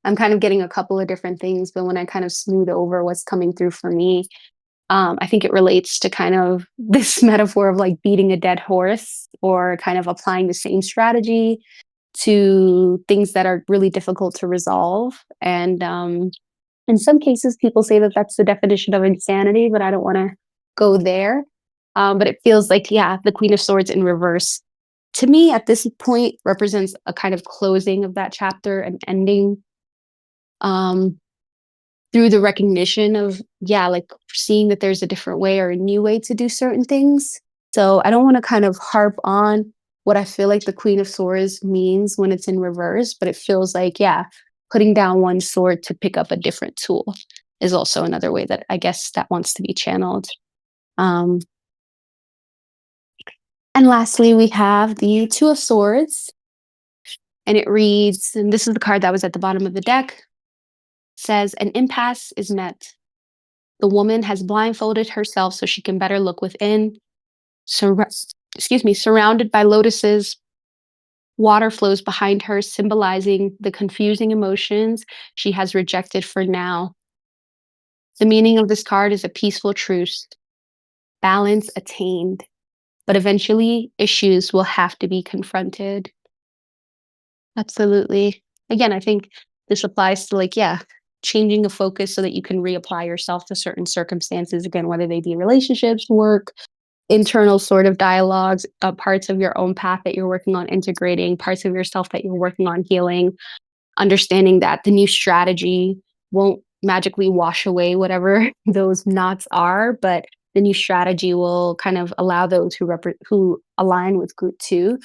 [SPEAKER 1] I'm kind of getting a couple of different things, but when I kind of smooth over what's coming through for me, I think it relates to kind of this metaphor of like beating a dead horse or kind of applying the same strategy to things that are really difficult to resolve. And in some cases, people say that that's the definition of insanity, but I don't want to go there. But it feels like, yeah, the Queen of Swords in reverse to me at this point represents a kind of closing of that chapter and ending, um, through the recognition of, yeah, like seeing that there's a different way or a new way to do certain things. So I don't want to kind of harp on what I feel like the Queen of Swords means when it's in reverse, but it feels like, yeah, putting down one sword to pick up a different tool is also another way that I guess that wants to be channeled. Um, and lastly, we have the Two of Swords, and it reads, and this is the card that was at the bottom of the deck, says, an impasse is met. The woman has blindfolded herself so she can better look within. Sur- surrounded by lotuses, water flows behind her, symbolizing the confusing emotions she has rejected for now. The meaning of this card is a peaceful truce, balance attained, but eventually issues will have to be confronted. Absolutely. Again, I think this applies to like, yeah, changing the focus so that you can reapply yourself to certain circumstances, again, whether they be relationships, work, internal sort of dialogues, parts of your own path that you're working on integrating, parts of yourself that you're working on healing, understanding that the new strategy won't magically wash away whatever those knots are, but the new strategy will kind of allow those who align with group two,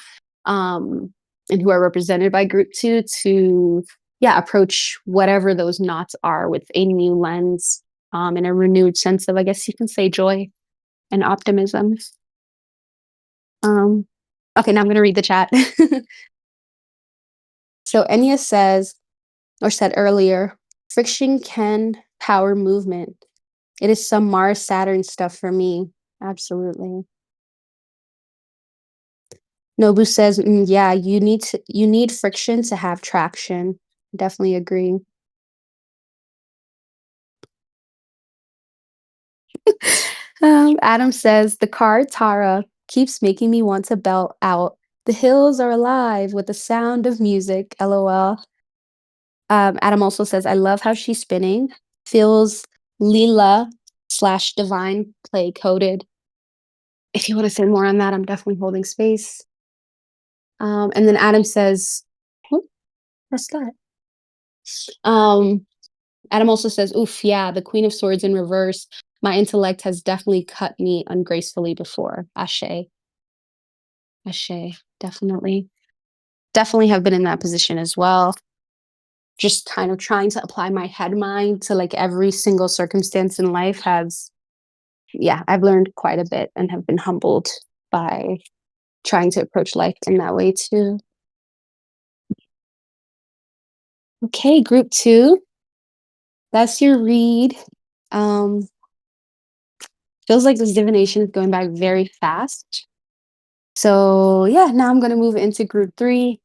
[SPEAKER 1] um, and who are represented by group two to, yeah, approach whatever those knots are with a new lens, and a renewed sense of, I guess you can say, joy and optimism. Um, okay, now I'm going to read the chat. So Enya says, or said earlier, friction can power movement. It is some Mars Saturn stuff for me. Absolutely. Nobu says, yeah, you need friction to have traction. Definitely agree. Adam says the card Tara keeps making me want to belt out. The hills are alive with the sound of music. LOL. Adam also says, I love how she's spinning. Feels Leela slash divine play coded. If you want to say more on that, I'm definitely holding space. And then Adam says, oh, what's that? Um, Adam also says, oof, yeah, the Queen of Swords in reverse. My intellect has definitely cut me ungracefully before. Ashe. Ashe. Definitely. Definitely have been in that position as well. just kind of trying to apply my head mind to like every single circumstance in life has, yeah, I've learned quite a bit and have been humbled by trying to approach life in that way too. Okay, group two, that's your read. Um, feels like this divination is going by very fast. So yeah, now I'm gonna move into group three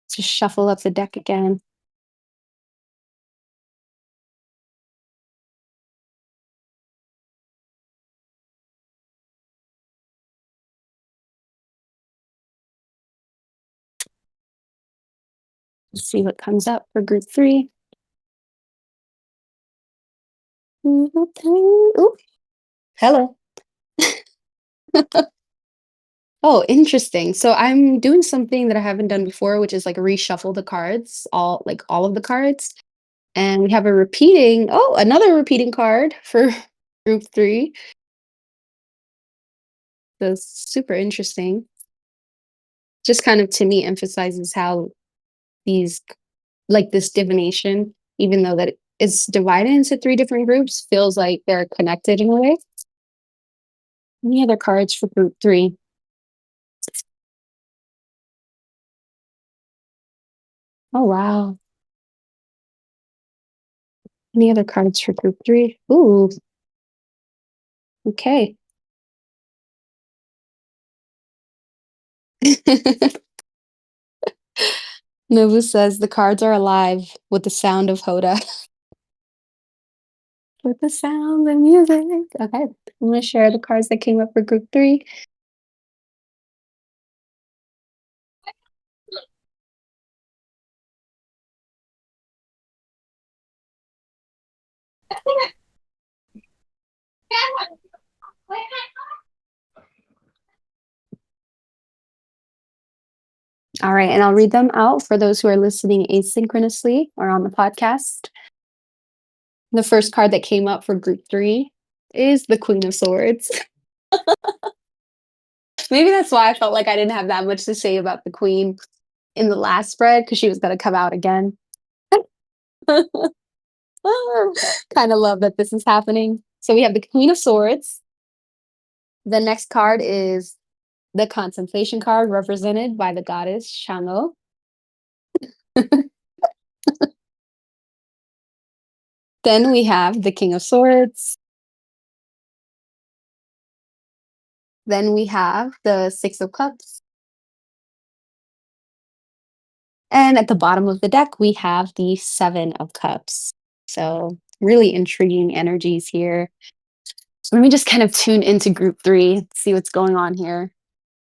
[SPEAKER 1] to shuffle up the deck again. Let's see what comes up for group three. Ooh, hello. Oh, interesting. So I'm doing something that I haven't done before, which is like reshuffle the cards, all of the cards. And we have another repeating card for group three. That's super interesting. Just kind of to me emphasizes how these like this divination, even though that it's divided into three different groups, feels like they're connected in a way. Any other cards for group three? Oh wow. Any other cards for group three? Ooh, okay. Nobu says the cards are alive with the sound of Hoda. With the sound of music. Okay. I'm gonna share the cards that came up for group three. All right, and I'll read them out for those who are listening asynchronously or on the podcast. The first card that came up for group three is the Queen of Swords. Maybe that's why I felt like I didn't have that much to say about the Queen in the last spread because she was going to come out again. Kind of love that this is happening. So we have the Queen of Swords. The next card is the Contemplation card, represented by the goddess Shango. Then we have the King of Swords. Then we have the Six of Cups. And at the bottom of the deck, we have the Seven of Cups. So, really intriguing energies here. So let me just kind of tune into group three, see what's going on here,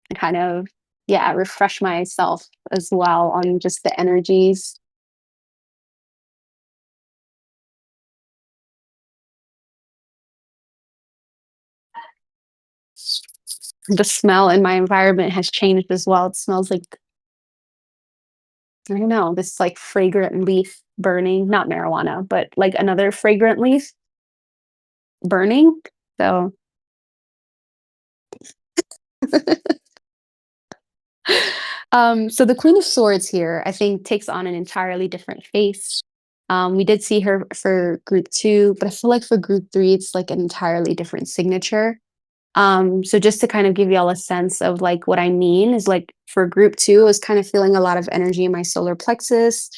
[SPEAKER 1] and kind of, yeah, refresh myself as well on just the energies. The smell in my environment has changed as well. It smells like, I don't know, this like fragrant leaf burning, not marijuana, but like another fragrant leaf burning. So, so the Queen of Swords here, I think, takes on an entirely different face. We did see her for group two, but I feel like for group three, it's like an entirely different signature. So just to kind of give y'all a sense of like what I mean is like for group two, I was kind of feeling a lot of energy in my solar plexus.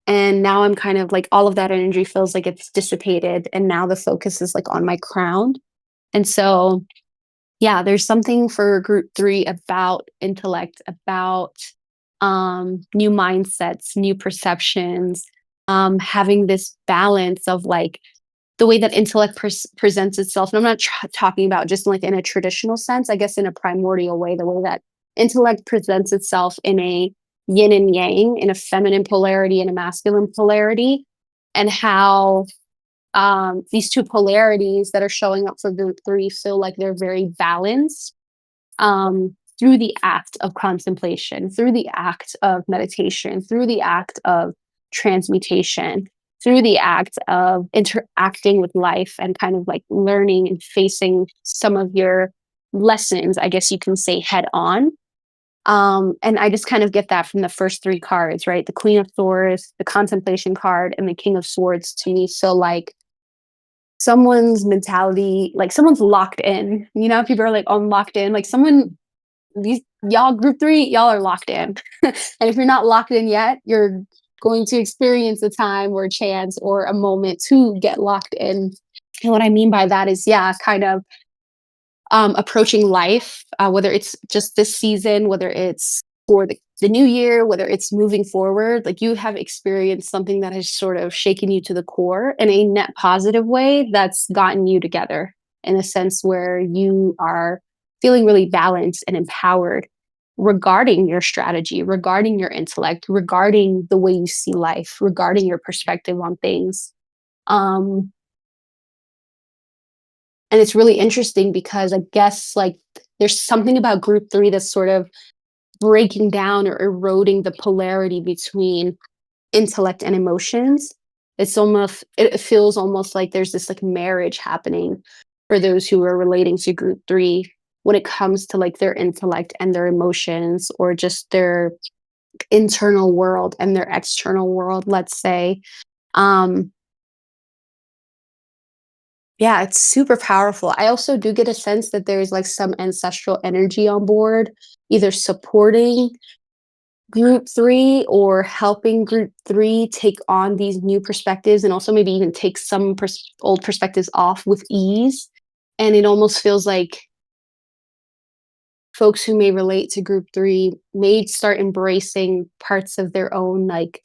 [SPEAKER 1] And now I'm kind of like all of that energy feels like it's dissipated. And now the focus is like on my crown. And so yeah, there's something for group three about intellect, about new mindsets, new perceptions, having this balance of like the way that intellect presents itself. And I'm not talking about just like in a traditional sense, I guess in a primordial way, the way that intellect presents itself in a yin and yang, in a feminine polarity and a masculine polarity, and how these two polarities that are showing up for group three feel like they're very balanced through the act of contemplation, through the act of meditation, through the act of transmutation, through the act of interacting with life and kind of like learning and facing some of your lessons, I guess you can say, head on. And I just kind of get that from the first three cards, right? The Queen of Swords, the Contemplation card, and the King of Swords to me. So, like, someone's mentality, like, someone's locked in. You know, people are like, oh, I'm locked in. Like, these y'all, group three, y'all are locked in. And if you're not locked in yet, you're going to experience a time or a chance or a moment to get locked in. And what I mean by that is, yeah, kind of approaching life, whether it's just this season, whether it's for the new year, whether it's moving forward, like you have experienced something that has sort of shaken you to the core in a net positive way that's gotten you together in a sense where you are feeling really balanced and empowered regarding your strategy, regarding your intellect, regarding the way you see life, regarding your perspective on things. Um, and it's really interesting because I guess like there's something about group three that's sort of breaking down or eroding the polarity between intellect and emotions. It feels almost like there's this like marriage happening for those who are relating to group three when it comes to like their intellect and their emotions or just their internal world and their external world, let's say. Um, Yeah, it's super powerful. I also do get a sense that there's like some ancestral energy on board, either supporting group three or helping group three take on these new perspectives and also maybe even take some old perspectives off with ease. And it almost feels like folks who may relate to group three may start embracing parts of their own like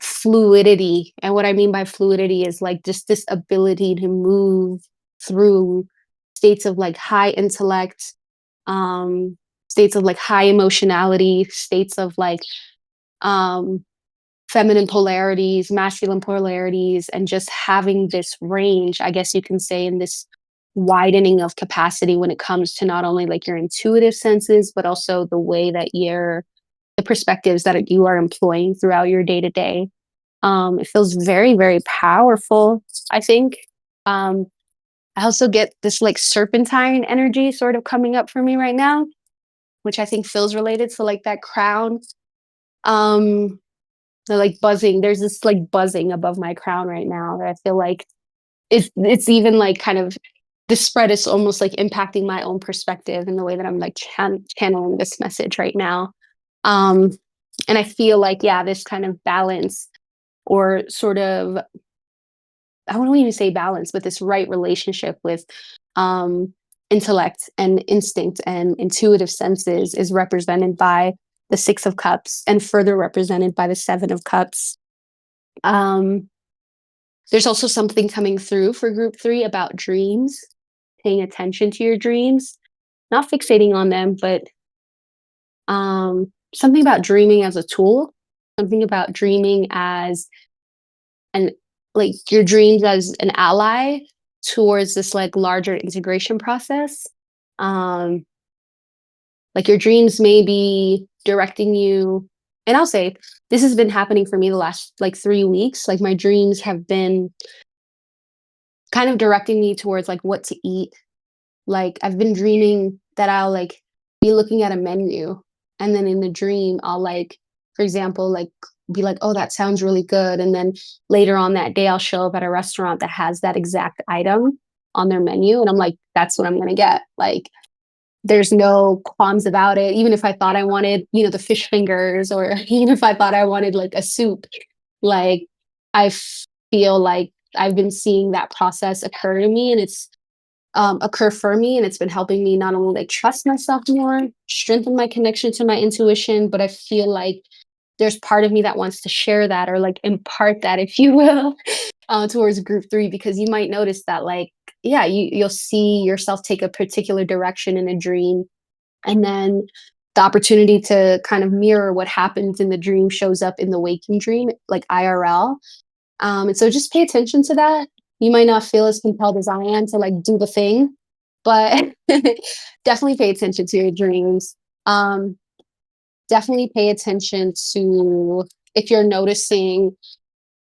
[SPEAKER 1] fluidity. And what I mean by fluidity is like just this ability to move through states of like high intellect, um, states of like high emotionality, states of like um, feminine polarities, masculine polarities, and just having this range, I guess you can say, in this widening of capacity when it comes to not only like your intuitive senses, but also the way that the perspectives that you are employing throughout your day to day. It feels very, very powerful, I think. Um, I also get this like serpentine energy sort of coming up for me right now, which I think feels related to like that crown. Um, the like buzzing. There's this like buzzing above my crown right now that I feel like it's even like kind of this spread is almost like impacting my own perspective in the way that I'm like channeling this message right now. Um, and I feel like, yeah, this kind of balance or sort of I wouldn't even say balance, but this right relationship with um, intellect and instinct and intuitive senses is represented by the Six of Cups and further represented by the Seven of Cups. Um, there's also something coming through for group three about dreams, paying attention to your dreams, not fixating on them, but something about dreaming as a tool, something about dreaming as and like your dreams as an ally towards this like larger integration process. Um, like your dreams may be directing you, and I'll say this has been happening for me the last like 3 weeks. Like my dreams have been kind of directing me towards like what to eat. Like I've been dreaming that I'll like be looking at a menu and then in the dream I'll like, for example, like be like, oh, that sounds really good. And then later on that day I'll show up at a restaurant that has that exact item on their menu. And I'm like, that's what I'm gonna get. Like there's no qualms about it. Even if I thought I wanted, you know, the fish fingers, or even if I thought I wanted like a soup, like I feel like I've been seeing that process occur to me and it's occur for me, and it's been helping me not only like trust myself more, strengthen my connection to my intuition, but I feel like there's part of me that wants to share that or like impart that, if you will, towards group three, because you might notice that like, yeah, you'll see yourself take a particular direction in a dream, and then the opportunity to kind of mirror what happens in the dream shows up in the waking dream, like IRL. And so just pay attention to that. You might not feel as compelled as I am to like do the thing, but definitely pay attention to your dreams. Um, definitely pay attention to if you're noticing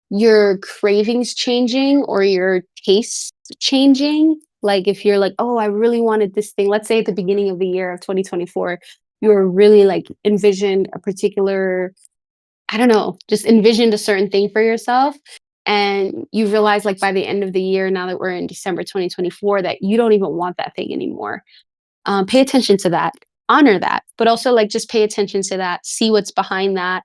[SPEAKER 1] your cravings changing or your tastes changing. Like if you're like, oh, I really wanted this thing. Let's say at the beginning of the year of 2024, you were really like envisioned a particular, I don't know, just envisioned a certain thing for yourself. And you realize, like, by the end of the year, now that we're in December 2024, that you don't even want that thing anymore. Pay attention to that, honor that, but also like just pay attention to that, see what's behind that,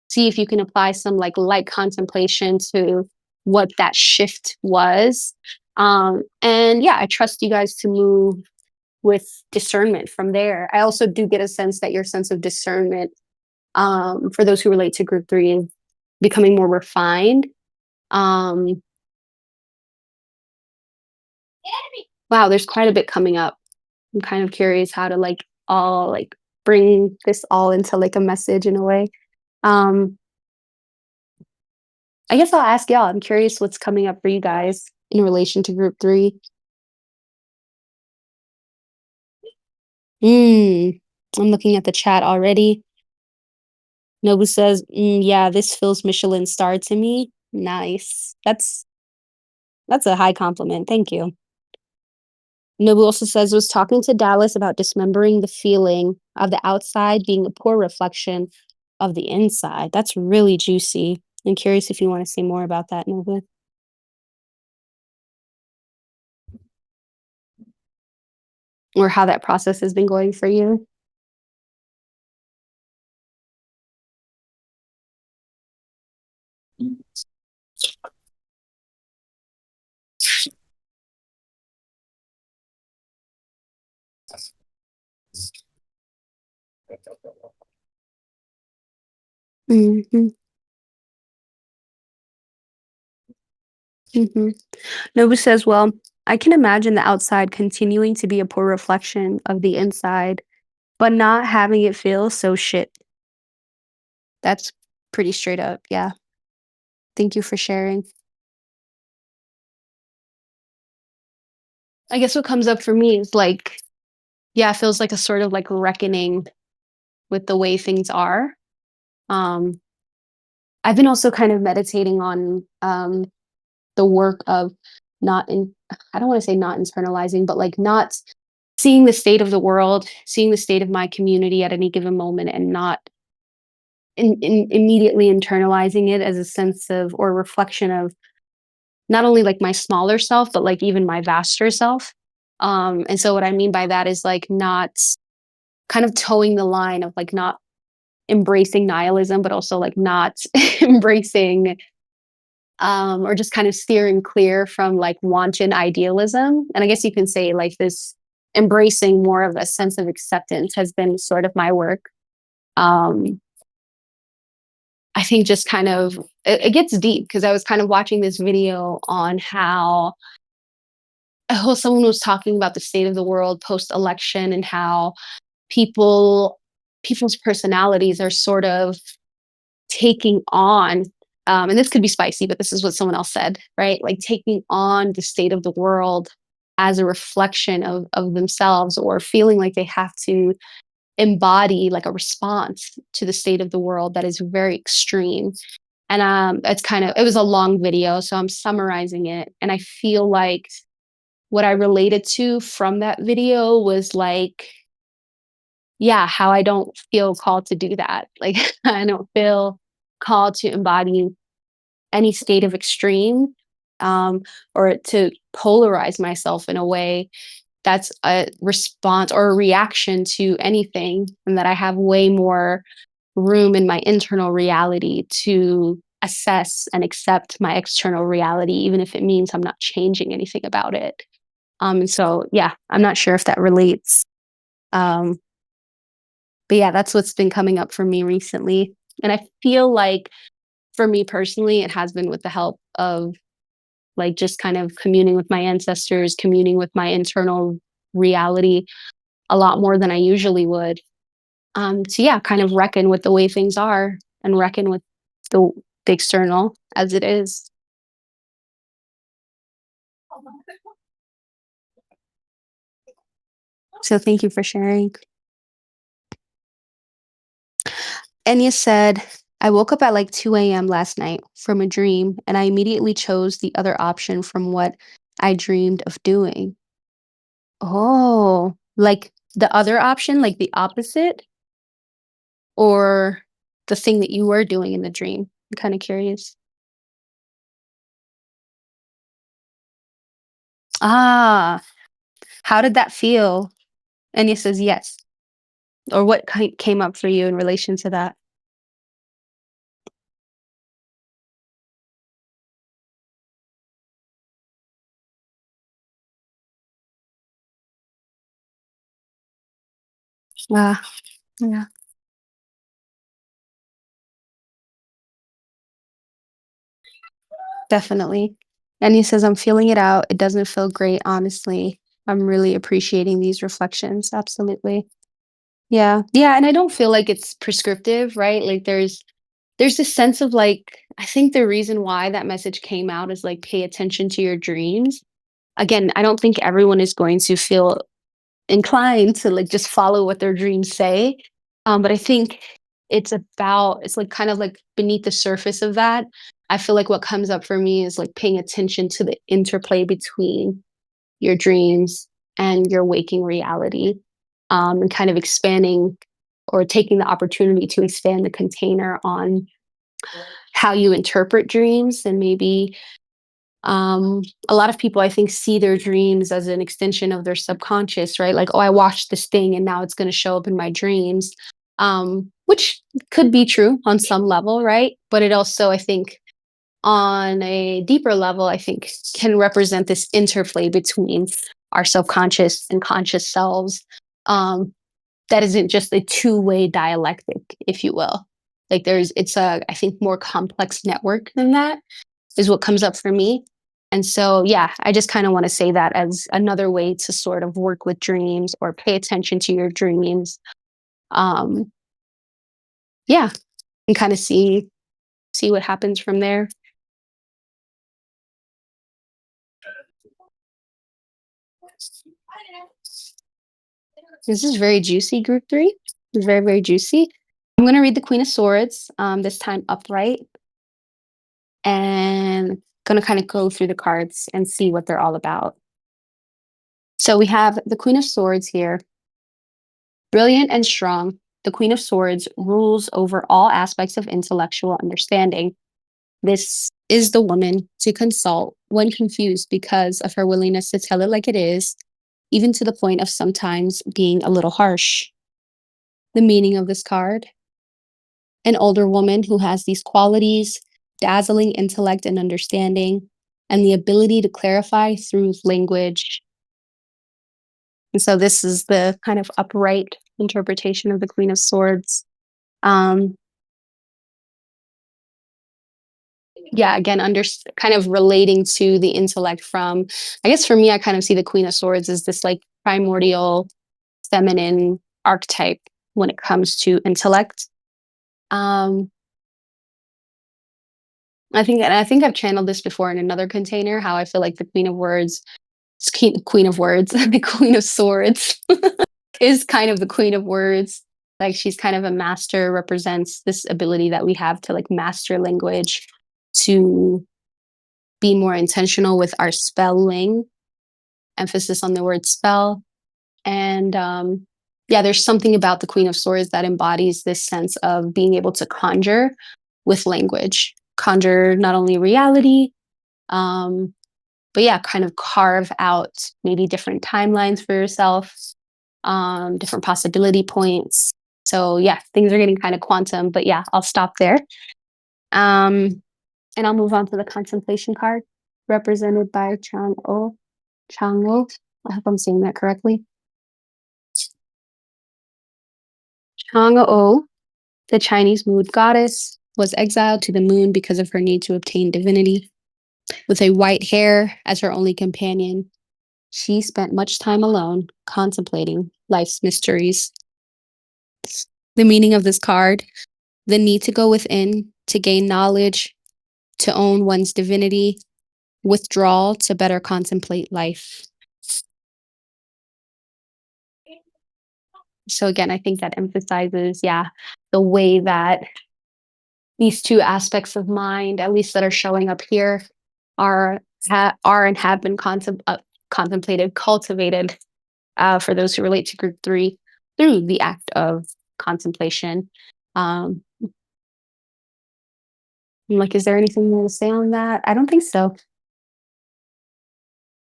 [SPEAKER 1] see if you can apply some like light contemplation to what that shift was. And yeah, I trust you guys to move with discernment from there. I also do get a sense that your sense of discernment, for those who relate to group three, is becoming more refined. Um, wow, there's quite a bit coming up. I'm kind of curious how to like all like bring this all into like a message in a way. Um, I guess I'll ask y'all. I'm curious what's coming up for you guys in relation to group three. Mm, I'm looking at the chat already. Nobu says, "Yeah, this feels Michelin star to me." Nice. That's a high compliment. Thank you. Nobu also says, "Was talking to Dallas about dismembering the feeling of the outside being a poor reflection of the inside." That's really juicy. I'm curious if you want to say more about that, Nobu, or how that process has been going for you. Mhm, mhm. Nobu says, "Well, I can imagine the outside continuing to be a poor reflection of the inside, but not having it feel so shit." That's pretty straight up. Yeah. Thank you for sharing. I guess what comes up for me is like, yeah, it feels like a sort of like reckoning with the way things are. Um, I've been also kind of meditating on the work of not in, I don't want to say not internalizing, but like not seeing the state of the world, seeing the state of my community at any given moment, and not immediately internalizing it as a sense of or reflection of not only like my smaller self, but like even my vaster self. And so what I mean by that is like not kind of towing the line of like not embracing nihilism, but also like not embracing, or just kind of steering clear from like wanton idealism. And I guess you can say like this embracing more of a sense of acceptance has been sort of my work. Um, I think just kind of it gets deep because I was kind of watching this video on how, oh, someone was talking about the state of the world post election and how people's personalities are sort of taking on, and this could be spicy, but this is what someone else said, right? Like taking on the state of the world as a reflection of themselves, or feeling like they have to embody like a response to the state of the world that is very extreme. And it's kind of, it was a long video, so I'm summarizing it. And I feel like what I related to from that video was like, yeah, how I don't feel called to do that. Like I don't feel called to embody any state of extreme, um, or to polarize myself in a way that's a response or a reaction to anything, and that I have way more room in my internal reality to assess and accept my external reality, even if it means I'm not changing anything about it. And so, yeah, I'm not sure if that relates. Um, but yeah, that's what's been coming up for me recently. And I feel like for me personally, it has been with the help of like just kind of communing with my ancestors, communing with my internal reality a lot more than I usually would. To yeah, kind of reckon with the way things are and reckon with the, the external as it is. So thank you for sharing. Enya said, I woke up at like 2 a.m. last night from a dream, and I immediately chose the other option from what I dreamed of doing. Oh, like the other option, like the opposite? or the thing that you were doing in the dream? I'm kind of curious. Ah, how did that feel? And he says yes. Or what came up for you in relation to that? Ah, yeah, definitely. And he says, I'm feeling it out. It doesn't feel great, honestly. I'm really appreciating these reflections. Absolutely. Yeah. Yeah. And I don't feel like it's prescriptive, right? Like there's this sense of like, I think the reason why that message came out is like pay attention to your dreams. Again, I don't think everyone is going to feel inclined to like just follow what their dreams say. But I think it's like kind of like beneath the surface of that. I feel like what comes up for me is like paying attention to the interplay between your dreams and your waking reality, and kind of expanding or taking the opportunity to expand the container on how you interpret dreams and maybe a lot of people I think see their dreams as an extension of their subconscious, right? Like, oh, I watched this thing and now it's going to show up in my dreams, which could be true on some level, right? But it also, I think, on a deeper level, I think can represent this interplay between our subconscious and conscious selves. Um, that isn't just a two-way dialectic, if you will. Like it's a, I think, more complex network than that is what comes up for me. And so, yeah, I just kind of want to say that as another way to sort of work with dreams or pay attention to your dreams. Um, yeah, and kind of see what happens from there. This is very juicy, group three. It's very, very juicy. I'm going to read the Queen of Swords, this time upright, and going to kind of go through the cards and see what they're all about. So we have the Queen of Swords here. Brilliant and strong, the Queen of Swords rules over all aspects of intellectual understanding. This is the woman to consult when confused because of her willingness to tell it like it is, even to the point of sometimes being a little harsh. The meaning of this card: an older woman who has these qualities, dazzling intellect and understanding, and the ability to clarify through language. And so this is the kind of upright interpretation of the Queen of Swords. Um, yeah, again, kind of relating to the intellect from, I guess for me, I kind of see the Queen of Swords as this like primordial feminine archetype when it comes to intellect. Um, I think I've channeled this before in another container, how I feel like the Queen of Words, Queen of Words, the Queen of Swords is kind of the Queen of Words. Like she's kind of a master, represents this ability that we have to like master language, to be more intentional with our spelling, emphasis on the word spell. And yeah, there's something about the Queen of Swords that embodies this sense of being able to conjure with language, conjure not only reality, um, but yeah, kind of carve out maybe different timelines for yourself, different possibility points. So yeah, things are getting kind of quantum, but yeah, I'll stop there. Um, and I'll move on to the contemplation card, represented by Chang'o. I hope I'm saying that correctly. Chang'o, the Chinese moon goddess, was exiled to the moon because of her need to obtain divinity. With a white hare as her only companion, she spent much time alone, contemplating life's mysteries. The meaning of this card: the need to go within to gain knowledge, to own one's divinity, withdrawal to better contemplate life. So again, I think that emphasizes, yeah, the way that these two aspects of mind, at least that are showing up here, are are and have been contemplated, cultivated, for those who relate to group three through the act of contemplation. Um, I'm like, is there anything more to say on that? I don't think so.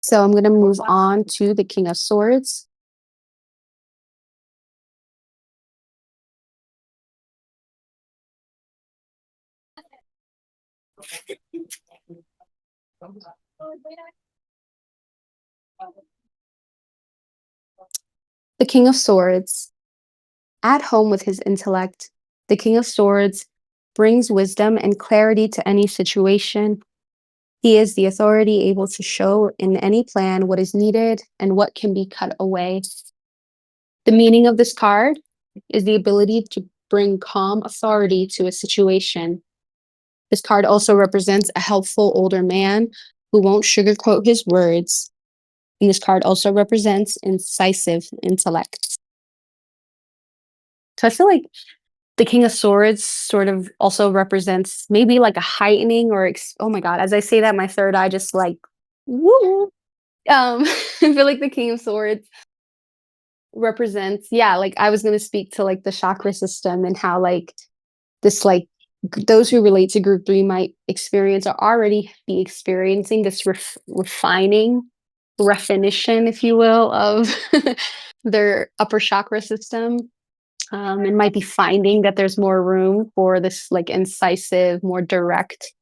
[SPEAKER 1] So I'm going to move on to the King of Swords. The King of Swords, at home with his intellect, the King of Swords brings wisdom and clarity to any situation. He is the authority able to show in any plan what is needed and what can be cut away. The meaning of this card is the ability to bring calm authority to a situation. This card also represents a helpful older man who won't sugarcoat his words. And this card also represents incisive intellect. So I feel like the King of Swords sort of also represents maybe like a heightening oh my God, as I say that, my third eye just like, woo. I feel like the King of Swords represents, yeah, like I was going to speak to like the chakra system and how like this like those who relate to group 3 might experience or already be experiencing this refining definition, if you will, of their upper chakra system, and might be finding that there's more room for this like incisive, more direct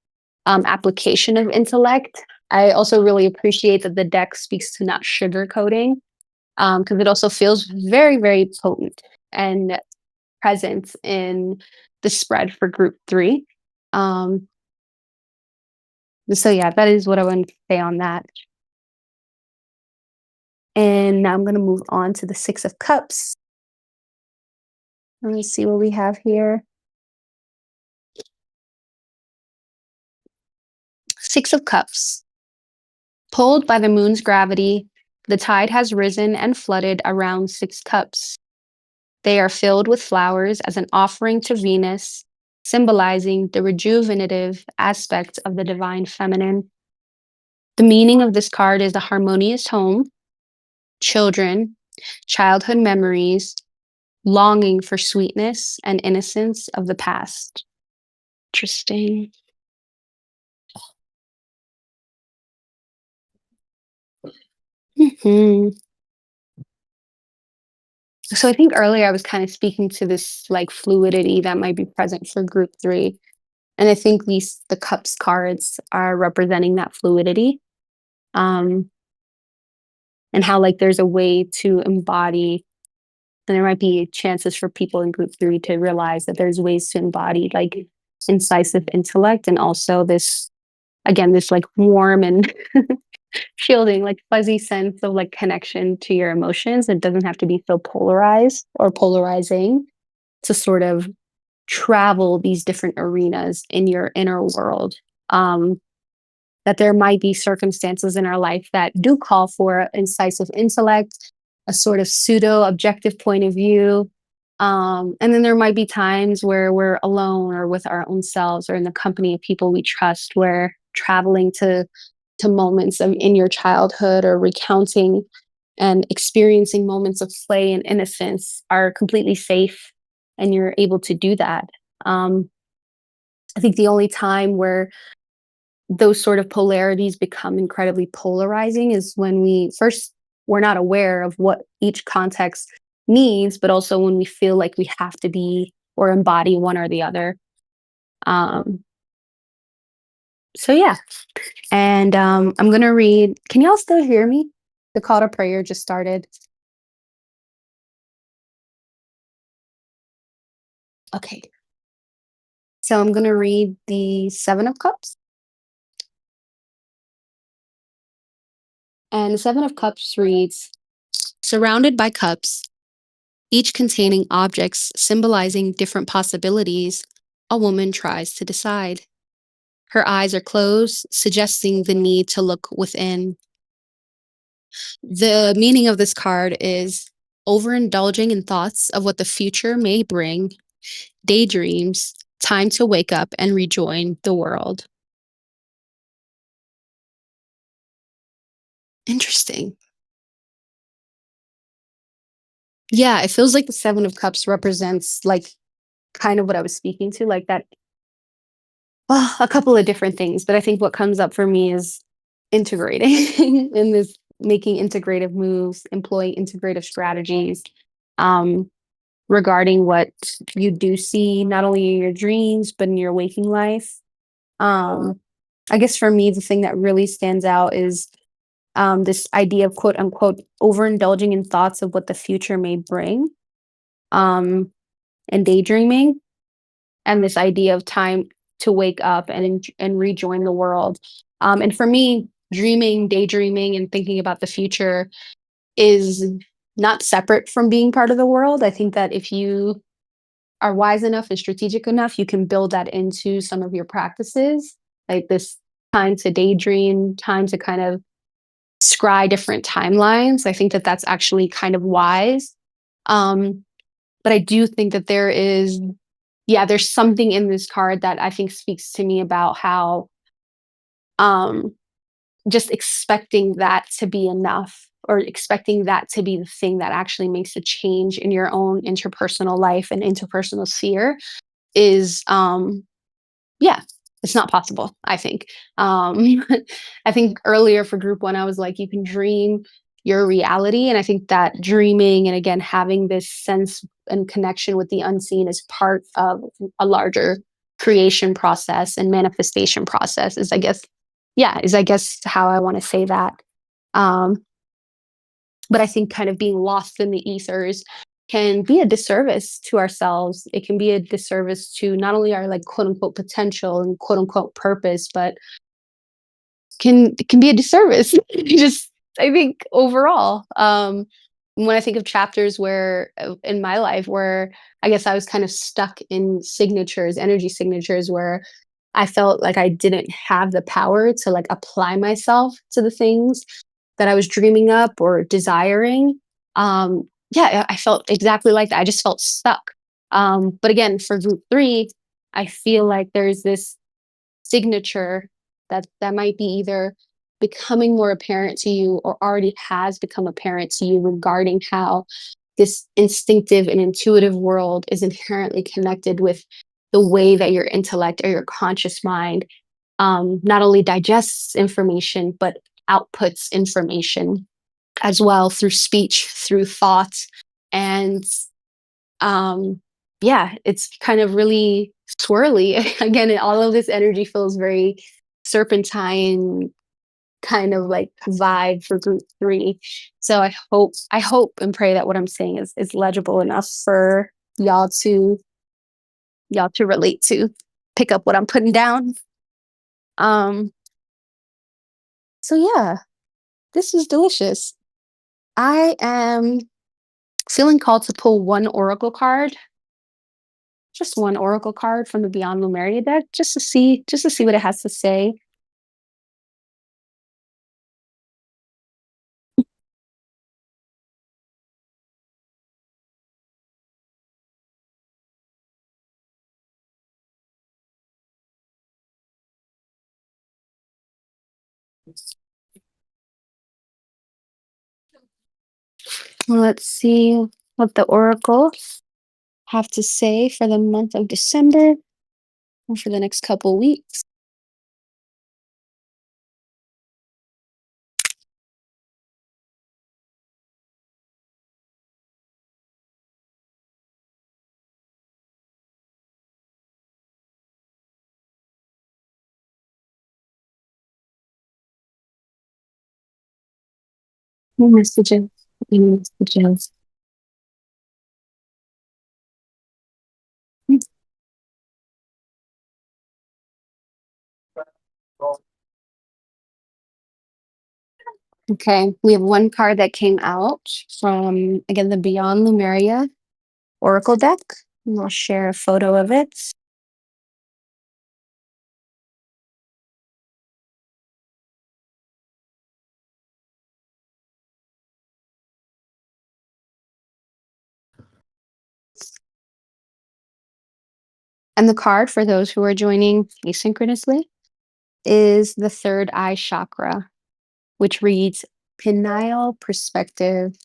[SPEAKER 1] application of intellect. I also really appreciate that the deck speaks to not sugarcoating, because it also feels very, very potent and present in the spread for group 3. Um, so yeah, that is what I want to say on that. And now I'm going to move on to the Six of Cups. Let me see what we have here. Six of Cups. Pulled by the moon's gravity, the tide has risen and flooded around 6 cups. They are filled with flowers as an offering to Venus, symbolizing the rejuvenative aspect of the divine feminine. The meaning of this card is a harmonious home, children, childhood memories, longing for sweetness and innocence of the past. Interesting. Mhm. So I think earlier I was kind of speaking to this like fluidity that might be present for group 3. And I think the cups cards are representing that fluidity. Um, and how like there's a way to embody, and there might be chances for people in group 3 to realize that there's ways to embody like incisive intellect, and also this, again, this like warm and shielding, like fuzzy sense of like connection to your emotions. It doesn't have to be so polarized or polarizing to sort of travel these different arenas in your inner world. Um, that there might be circumstances in our life that do call for incisive intellect, a sort of pseudo objective point of view. And then there might be times where we're alone or with our own selves or in the company of people we trust, where traveling to moments of in your childhood or recounting and experiencing moments of play and innocence are completely safe, and you're able to do that. Um, I think the only time where those sort of polarities become incredibly polarizing is when we're not aware of what each context means, but also when we feel like we have to be or embody one or the other. Um, so yeah, and I'm gonna read. Can y'all still hear me? The call to prayer just started. Okay, so I'm gonna read the Seven of Cups, and the Seven of Cups reads: surrounded by cups, each containing objects symbolizing different possibilities, a woman tries to decide. Her eyes are closed, suggesting the need to look within. The meaning of this card is overindulging in thoughts of what the future may bring, daydreams, time to wake up and rejoin the world. Interesting. Yeah, it feels like the Seven of Cups represents like kind of what I was speaking to, like that. Well, a couple of different things, but I think what comes up for me is integrating in this making integrative moves, employing integrative strategies, um, regarding what you do see not only in your dreams but in your waking life. Um, I guess for me, the thing that really stands out is this idea of quote unquote overindulging in thoughts of what the future may bring, um, and daydreaming, and this idea of time to wake up and rejoin the world. And for me, dreaming, daydreaming, and thinking about the future is not separate from being part of the world. I think that if you are wise enough and strategic enough, you can build that into some of your practices, like this time to daydream, time to kind of scry different timelines. I think that that's actually kind of wise. Um, but I do think that there is, yeah, there's something in this card that I think speaks to me about how um, just expecting that to be enough or expecting that to be the thing that actually makes a change in your own interpersonal life and interpersonal sphere is yeah, it's not possible, I think. I think earlier for group 1, I was like, you can dream your reality, and I think that dreaming and, again, having this sense and connection with the unseen is part of a larger creation process and manifestation process is, I guess yeah, is, I guess, how I wanna say that. Um, but I think kind of being lost in the ethers can be a disservice to ourselves. It can be a disservice to not only our like quote unquote potential and quote unquote purpose, but it can be a disservice. Just I think overall, when I think of chapters where in my life where I guess I was kind of stuck in signatures, energy signatures, where I felt like I didn't have the power to like apply myself to the things that I was dreaming up or desiring. Yeah, I felt exactly like that. I just felt stuck. But again, for group 3, I feel like there's this signature that might be either becoming more apparent to you or already has become apparent to you regarding how this instinctive and intuitive world is inherently connected with the way that your intellect or your conscious mind not only digests information but outputs information as well through speech, through thought, and yeah, it's kind of really swirly. Again, all of this energy feels very serpentine kind of like vibe for group 3. So I hope and pray that what I'm saying is legible enough for y'all to y'all to relate to, pick up what I'm putting down. Um, so yeah, this was delicious. I am feeling called to pull one oracle card, just one oracle card from the Beyond Lemuria deck, just to see what it has to say. Let's see what the oracle have to say for the month of December or for the next couple weeks. Messages. Messages. Okay, we have one card that came out from, again, the Beyond Lemuria Oracle deck. And I'll share a photo of it. And the card, for those who are joining asynchronously, is the third eye chakra, which reads pineal perspective.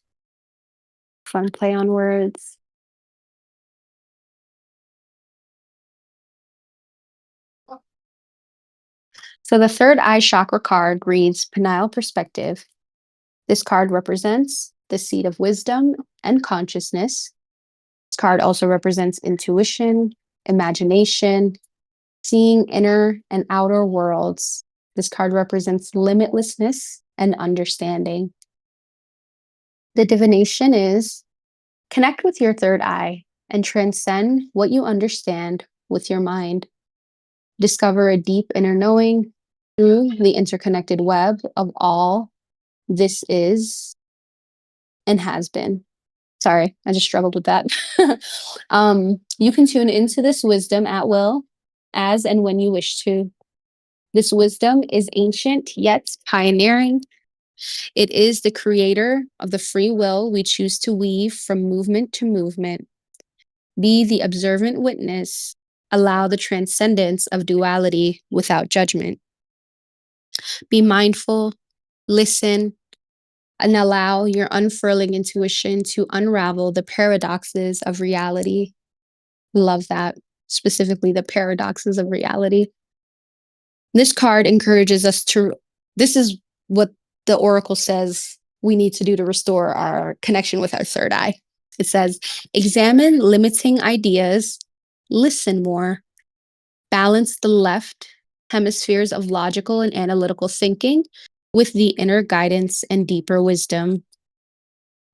[SPEAKER 1] Fun play on words. So the third eye chakra card reads Pineal Perspective. This card represents the seat of wisdom and consciousness. This card also represents intuition, imagination, seeing inner and outer worlds. This card represents limitlessness and understanding. The divination is connect with your third eye and transcend what you understand with your mind. Discover a deep inner knowing through the interconnected web of all this is and has been. Sorry, I just struggled with that. You can tune into this wisdom at will, as and when you wish to. This wisdom is ancient yet pioneering. It is the creator of the free will we choose to weave from movement to movement. Be the observant witness. Allow the transcendence of duality without judgment. Be mindful, listen, and allow your unfurling intuition to unravel the paradoxes of reality. Love that. Specifically, the paradoxes of reality. This card encourages us to, this is what the oracle says we need to do to restore our connection with our third eye. It says, examine limiting ideas, listen more, balance the left hemispheres of logical and analytical thinking with the inner guidance and deeper wisdom.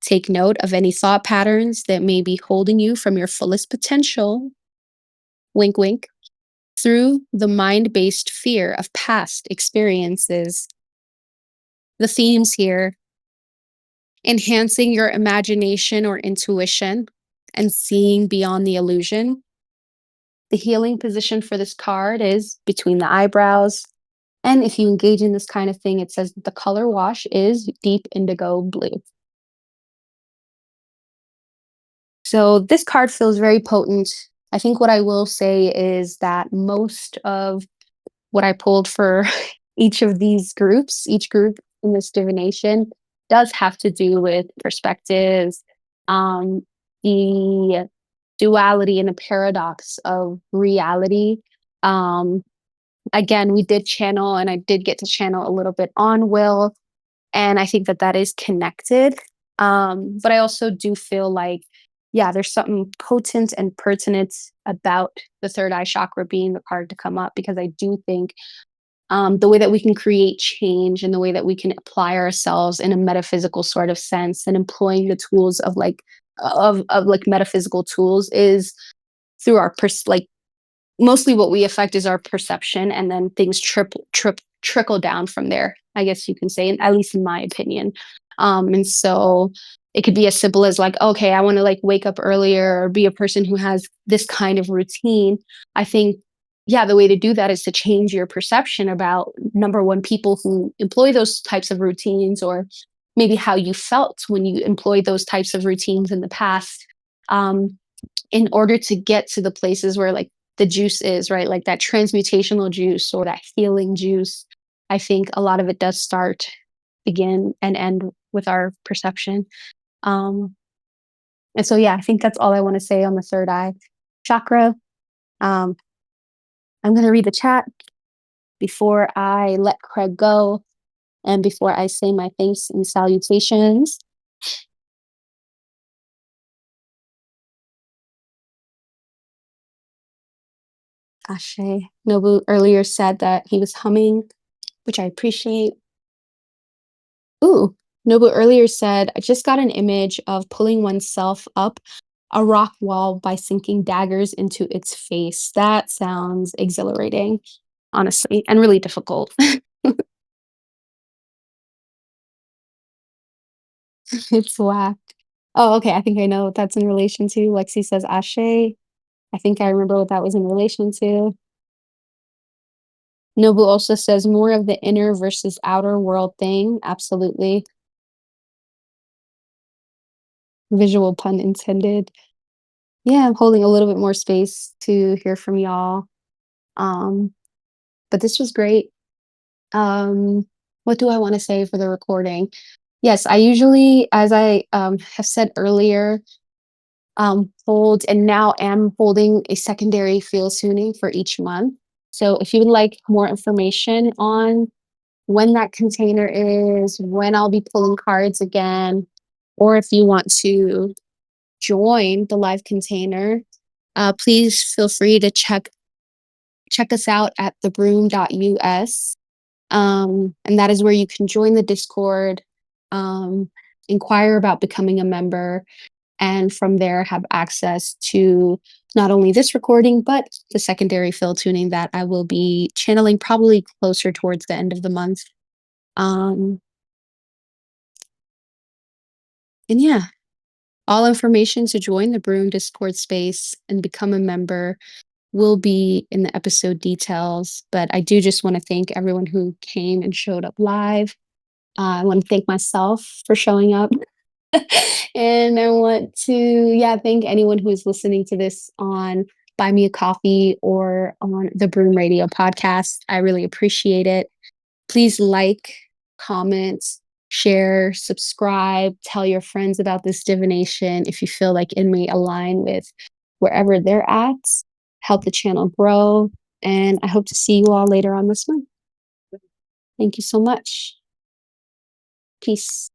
[SPEAKER 1] Take note of any thought patterns that may be holding you from your fullest potential. Wink, wink. Through the mind based fear of past experiences. The themes here enhancing your imagination or intuition and seeing beyond the illusion. The healing position for this card is between the eyebrows. And if you engage in this kind of thing, it says that the color wash is deep indigo blue. So this card feels very potent. I think what I will say is that most of what I pulled for each of these groups, each group in this divination, does have to do with perspectives, the duality and the paradox of reality. Um, Again, we did channel, and I did get to channel a little bit on will, and I think that that is connected. But I also do feel like, yeah, there's something potent and pertinent about the third eye chakra being the card to come up, because I do think the way that we can create change and the way that we can apply ourselves in a metaphysical sort of sense and employing the tools of like metaphysical tools is through our like mostly what we affect is our perception, and then things trickle down from there, I guess you can say, at least in my opinion. And so it could be as simple as like, okay, I want to like wake up earlier or be a person who has this kind of routine. I think, yeah, the way to do that is to change your perception about, number one, people who employ those types of routines, or maybe how you felt when you employed those types of routines in the past, um, in order to get to the places where like the juice is, right? Like that transmutational juice or that healing juice. I think a lot of it does start, begin, and end with our perception. Um, and so, yeah, I think that's all I want to say on the third eye chakra. Um, I'm going to read the chat before I let Craig go and before I say my thanks and salutations. Ashe. Nobu earlier said that he was humming, which I appreciate. Ooh, Nobu earlier said, I just got an image of pulling oneself up a rock wall by sinking daggers into its face. That sounds exhilarating, honestly, and really difficult. It's whack. Oh, okay. I think I know what that's in relation to. Lexi says Ashe. I think I remember what that was in relation to. Nobu also says more of the inner versus outer world thing. Absolutely. Visual pun intended. Yeah, I'm holding a little bit more space to hear from y'all. Um, but this was great. What do I want to say for the recording? Yes, I usually, as I have said earlier, hold and now am holding a secondary feel tuning for each month. So if you would like more information on when that container is, when I'll be pulling cards again, or if you want to join the live container, please feel free to check us out at thebroom.us. And that is where you can join the Discord, um, inquire about becoming a member, and from there have access to not only this recording, but the secondary fill tuning that I will be channeling probably closer towards the end of the month. Um, and yeah, all information to join the Broom Discord space and become a member will be in the episode details. But I do just want to thank everyone who came and showed up live. I want to thank myself for showing up. And I want to, yeah, thank anyone who is listening to this on Buy Me a Coffee or on the Broom Radio podcast. I really appreciate it. Please like, comment, share, subscribe, tell your friends about this divination if you feel like it may align with wherever they're at. Help the channel grow. And I hope to see you all later on this month. Thank you so much. Peace.